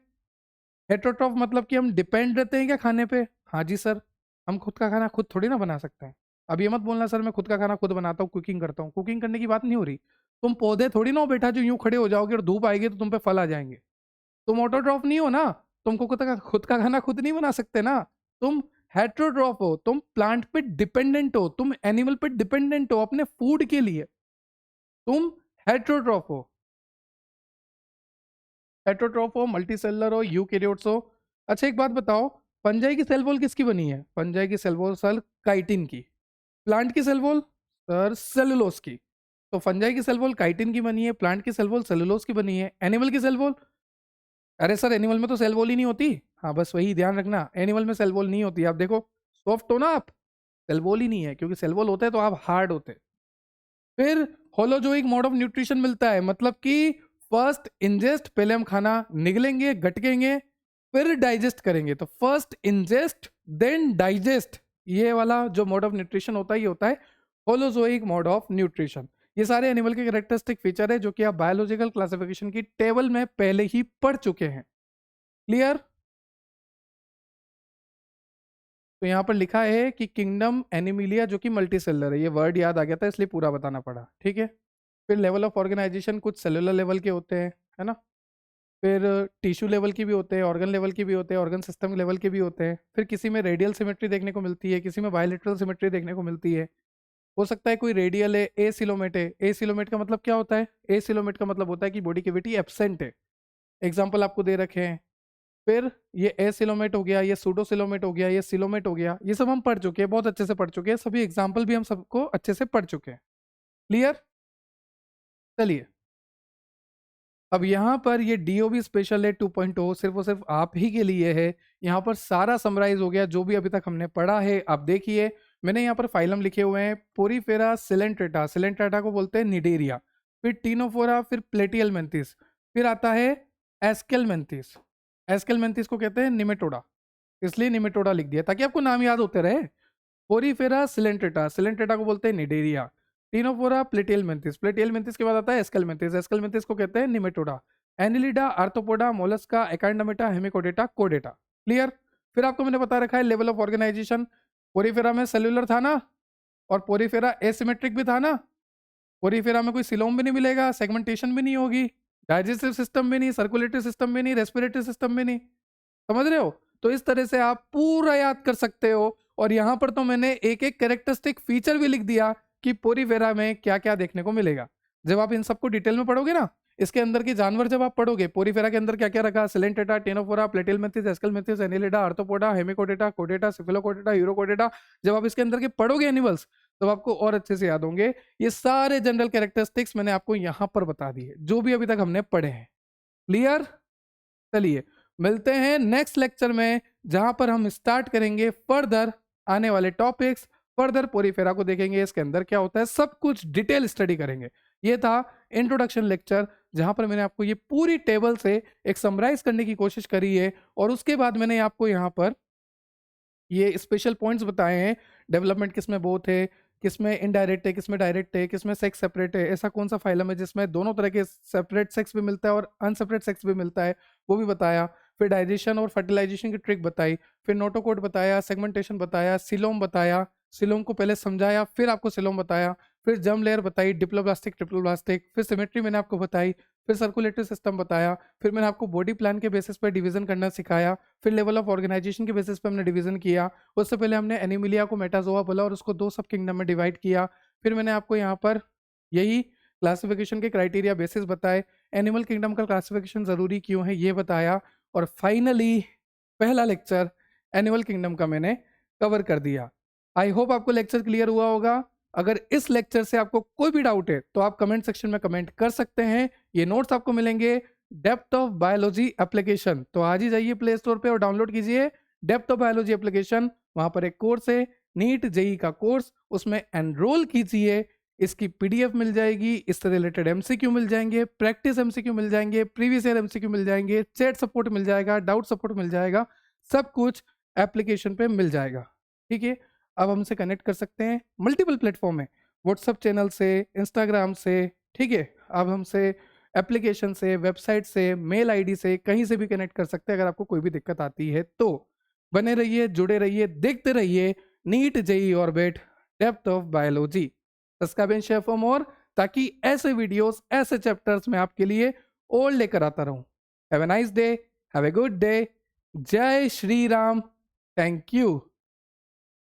A: हेट्रोट्रॉफ मतलब कि हम डिपेंड रहते हैं क्या खाने पे, हाँ जी सर, हम खुद का खाना खुद थोड़ी ना बना सकते हैं। अब ये मत बोलना सर मैं खुद का खाना खुद बनाता हूँ, कुकिंग करता हूँ, कुकिंग करने की बात नहीं हो रही। तुम पौधे थोड़ी ना हो बेटा जो यूं खड़े हो जाओगे और धूप आएगी तो तुम पे फल आ जाएंगे। तुम ऑटोट्रॉफ नहीं हो ना, तुमको खुद का खाना खुद नहीं बना सकते ना। तुम हेट्रोट्रॉफ हो, तुम प्लांट पे डिपेंडेंट हो, तुम एनिमल पे डिपेंडेंट हो अपने फूड के लिए, तुम हेट्रोट्रॉफ हो। हेट्रोट्रॉफ हो, मल्टीसेलर हो, यूकैरियोट्स हो। अच्छा एक बात बताओ, फंजाई की सेल वॉल किसकी बनी है, फंजाई की सेल वॉल सर काइटिन की। प्लांट की सेल वॉल सर सेलुलोज की। तो फंजाई की सेल वॉल काइटिन की बनी है, प्लांट की सेल वॉल सेलुलोज की बनी है, एनिमल की सेल वॉल, अरे सर एनिमल में तो सेल वॉल ही नहीं होती। हाँ बस वही ध्यान रखना, एनिमल में सेल वॉल नहीं होती। आप देखो सॉफ्ट हो ना आप, सेल वॉल ही नहीं है, क्योंकि सेल वॉल होते हैं तो आप हार्ड होते। फिर होलोजोइक मोड ऑफ न्यूट्रिशन मिलता है, मतलब कि फर्स्ट इंजेस्ट, पहले हम खाना निगलेंगे गटकेंगे फिर डाइजेस्ट करेंगे, तो फर्स्ट इंजेस्ट देन डाइजेस्ट, ये वाला जो मोड ऑफ न्यूट्रिशन होता है ये होता है होलोजोइक मोड ऑफ न्यूट्रिशन। ये सारे एनिमल के कैरेक्टरिस्टिक फीचर है जो कि आप बायोलॉजिकल क्लासिफिकेशन की टेबल में पहले ही पढ़ चुके हैं। क्लियर। तो यहाँ पर लिखा है कि किंगडम एनिमिलिया जो कि मल्टी सेलर है, ये वर्ड याद आ गया था इसलिए पूरा बताना पड़ा। ठीक है, फिर लेवल ऑफ ऑर्गेनाइजेशन कुछ सेलुलर लेवल के होते हैं, है ना, फिर टिश्यू लेवल की भी होते हैं, ऑर्गन लेवल की भी होते हैं, ऑर्गन सिस्टम लेवल के भी होते हैं। फिर किसी में रेडियल सिमेट्री देखने को मिलती है, किसी में बायलेटरल सिमेट्री देखने को मिलती है। हो सकता है कोई रेडियल है, ए सिलोमेट है। ए सिलोमेट का मतलब क्या होता है, ए सिलोमेट का मतलब होता है कि बॉडी कैविटी एब्सेंट है। एग्जाम्पल आपको दे रखे हैं। फिर ये एसिलोमेट हो गया, ये सूडोसिलोमेट हो गया, ये सिलोमेट हो गया, ये सब हम पढ़ चुके हैं, बहुत अच्छे से पढ़ चुके हैं, सभी एग्जाम्पल भी हम सबको अच्छे से पढ़ चुके हैं। क्लियर। चलिए अब यहाँ पर ये डीओबी स्पेशल है 2.0 सिर्फ और सिर्फ आप ही के लिए है। यहाँ पर सारा समराइज हो गया जो भी अभी तक हमने पढ़ा है। आप देखिए मैंने यहाँ पर फाइलम लिखे हुए हैं, पोरीफेरा सिलेंट्रेटा, सिलेंट्रेटा को बोलते हैं निडेरिया, फिर टीनोफोरा, फिर प्लेटियलमेंथिस, फिर आता है एस्केलमेंथिस, एस्केलमेंथिस को कहते हैं निमेटोडा, इसलिए निमेटोडा लिख दिया ताकि आपको नाम याद होते रहे। पोरीफेरा सिलेंट्रेटा, सिलेंट्रेटा को बोलते हैं निडेरिया, टीनोफोरा प्लेटियलमेंथिस, प्लेटियलमेंथिस के बाद आता है एस्केलमेंथिस, एस्केलमेंथिस को कहते हैं Nematoda, Annelida, Arthropoda, Mollusca, Echinodermata, Hemichordata, कोडेटा। क्लियर। फिर आपको मैंने बता रखा है लेवल ऑफ ऑर्गेनाइजेशन, पोरीफेरा में सेल्यूलर था ना, और पोरीफेरा एसिमेट्रिक भी था ना, पोरीफेरा में कोई सिलोम भी नहीं मिलेगा, सेगमेंटेशन भी नहीं होगी, डाइजेस्टिव सिस्टम भी नहीं, सर्कुलेटरी सिस्टम भी नहीं, रेस्पिरेटरी सिस्टम भी नहीं। समझ रहे हो, तो इस तरह से आप पूरा याद कर सकते हो। और यहां पर तो मैंने एक एक कैरेक्टरिस्टिक फीचर भी लिख दिया कि पोरीफेरा में क्या क्या देखने को मिलेगा। जब आप इन सबको डिटेल में पढ़ोगे ना, इसके अंदर के जानवर जब आप पढ़ोगे, पोरीफेरा के अंदर क्या क्या रखा, Coelenterata, Ctenophora, Platyhelminthes, Aschelminthes, Annelida, Arthropoda, Hemichordata, कोडेटा, सिफिलोकोडेटा, यूरोकोडेटा, जब आप इसके अंदर के पढ़ोगे एनिमल्स, तब आपको और अच्छे से याद होंगे। ये सारे जनरल कैरेक्टरिस्टिक्स मैंने आपको यहाँ पर बता दिए, जो भी अभी तक हमने पढ़े हैं। क्लियर? चलिए मिलते हैं नेक्स्ट लेक्चर में, जहां पर हम स्टार्ट करेंगे फर्दर आने वाले टॉपिक्स, फर्दर पोरीफेरा को देखेंगे, इसके अंदर क्या होता है, सब कुछ डिटेल स्टडी करेंगे। ये था इंट्रोडक्शन लेक्चर, जहां पर मैंने आपको ये पूरी टेबल से एक समराइज करने की कोशिश करी है, और उसके बाद मैंने आपको यहाँ पर ये स्पेशल पॉइंट्स बताए हैं, डेवलपमेंट किसमें बोथ है, किसमें इनडायरेक्ट है, किसमें डायरेक्ट है, किसमें सेक्स सेपरेट है, ऐसा कौन सा फाइलम है जिसमें दोनों तरह के सेपरेट सेक्स भी मिलता है और अनसेपरेट सेक्स भी मिलता है, वो भी बताया। फिर डाइजेशन और फर्टिलाइजेशन की ट्रिक बताई, फिर नोटोकोड बताया, सेगमेंटेशन बताया, सिलोम बताया, सिलोम को पहले समझाया, फिर आपको सिलोम बताया, फिर जर्म लेयर बताई, डिप्लोब्लास्टिक, ट्रिप्लोब्लास्टिक, फिर सिमेट्री मैंने आपको बताई, फिर सर्कुलेटरी सिस्टम बताया, फिर मैंने आपको बॉडी प्लान के बेसिस पर डिवीजन करना सिखाया, फिर लेवल ऑफ ऑर्गेनाइजेशन के बेसिस पर हमने डिवीजन किया। उससे पहले हमने एनिमिलिया को मेटाजोआ बोला और उसको 2 सब किंगडम में डिवाइड किया। फिर मैंने आपको यहाँ पर यही क्लासिफिकेशन के क्राइटेरिया बेसिस बताए, एनिमल किंगडम का क्लासिफिकेशन जरूरी क्यों है ये बताया, और फाइनली पहला लेक्चर एनिमल किंगडम का मैंने कवर कर दिया। आई होप आपको लेक्चर क्लियर हुआ होगा। अगर इस लेक्चर से आपको कोई भी डाउट है तो आप कमेंट सेक्शन में कमेंट कर सकते हैं। ये नोट्स आपको मिलेंगे डेप्थ ऑफ बायोलॉजी एप्लीकेशन, तो आज ही जाइए प्ले स्टोर पे और डाउनलोड कीजिए डेप्थ ऑफ बायोलॉजी एप्लीकेशन। वहां पर एक कोर्स है नीट जेई का कोर्स, उसमें एनरोल कीजिए। इसकी पीडीएफ मिल जाएगी, इससे रिलेटेड एमसीक्यू मिल जाएंगे, प्रैक्टिस एमसीक्यू मिल जाएंगे, प्रीवियस ईयर एमसीक्यू मिल जाएंगे, चैट सपोर्ट मिल जाएगा, डाउट सपोर्ट मिल जाएगा, सब कुछ एप्लीकेशन पे मिल जाएगा। ठीक है, अब हमसे कनेक्ट कर सकते हैं मल्टीपल प्लेटफॉर्म है, व्हाट्सअप चैनल से, इंस्टाग्राम से। ठीक है, अब हमसे एप्लीकेशन से, वेबसाइट से, मेल आईडी से, कहीं से भी कनेक्ट कर सकते हैं अगर आपको कोई भी दिक्कत आती है तो। बने रहिए, जुड़े रहिए, देखते रहिए NEET JEE orbit depth of biology. Subscribe and share for more, ताकि ऐसे वीडियोस, ऐसे चैप्टर्स में आपके लिए और लेकर आता रहूं। Have a nice day, have a good day, जय श्री राम, थैंक यू।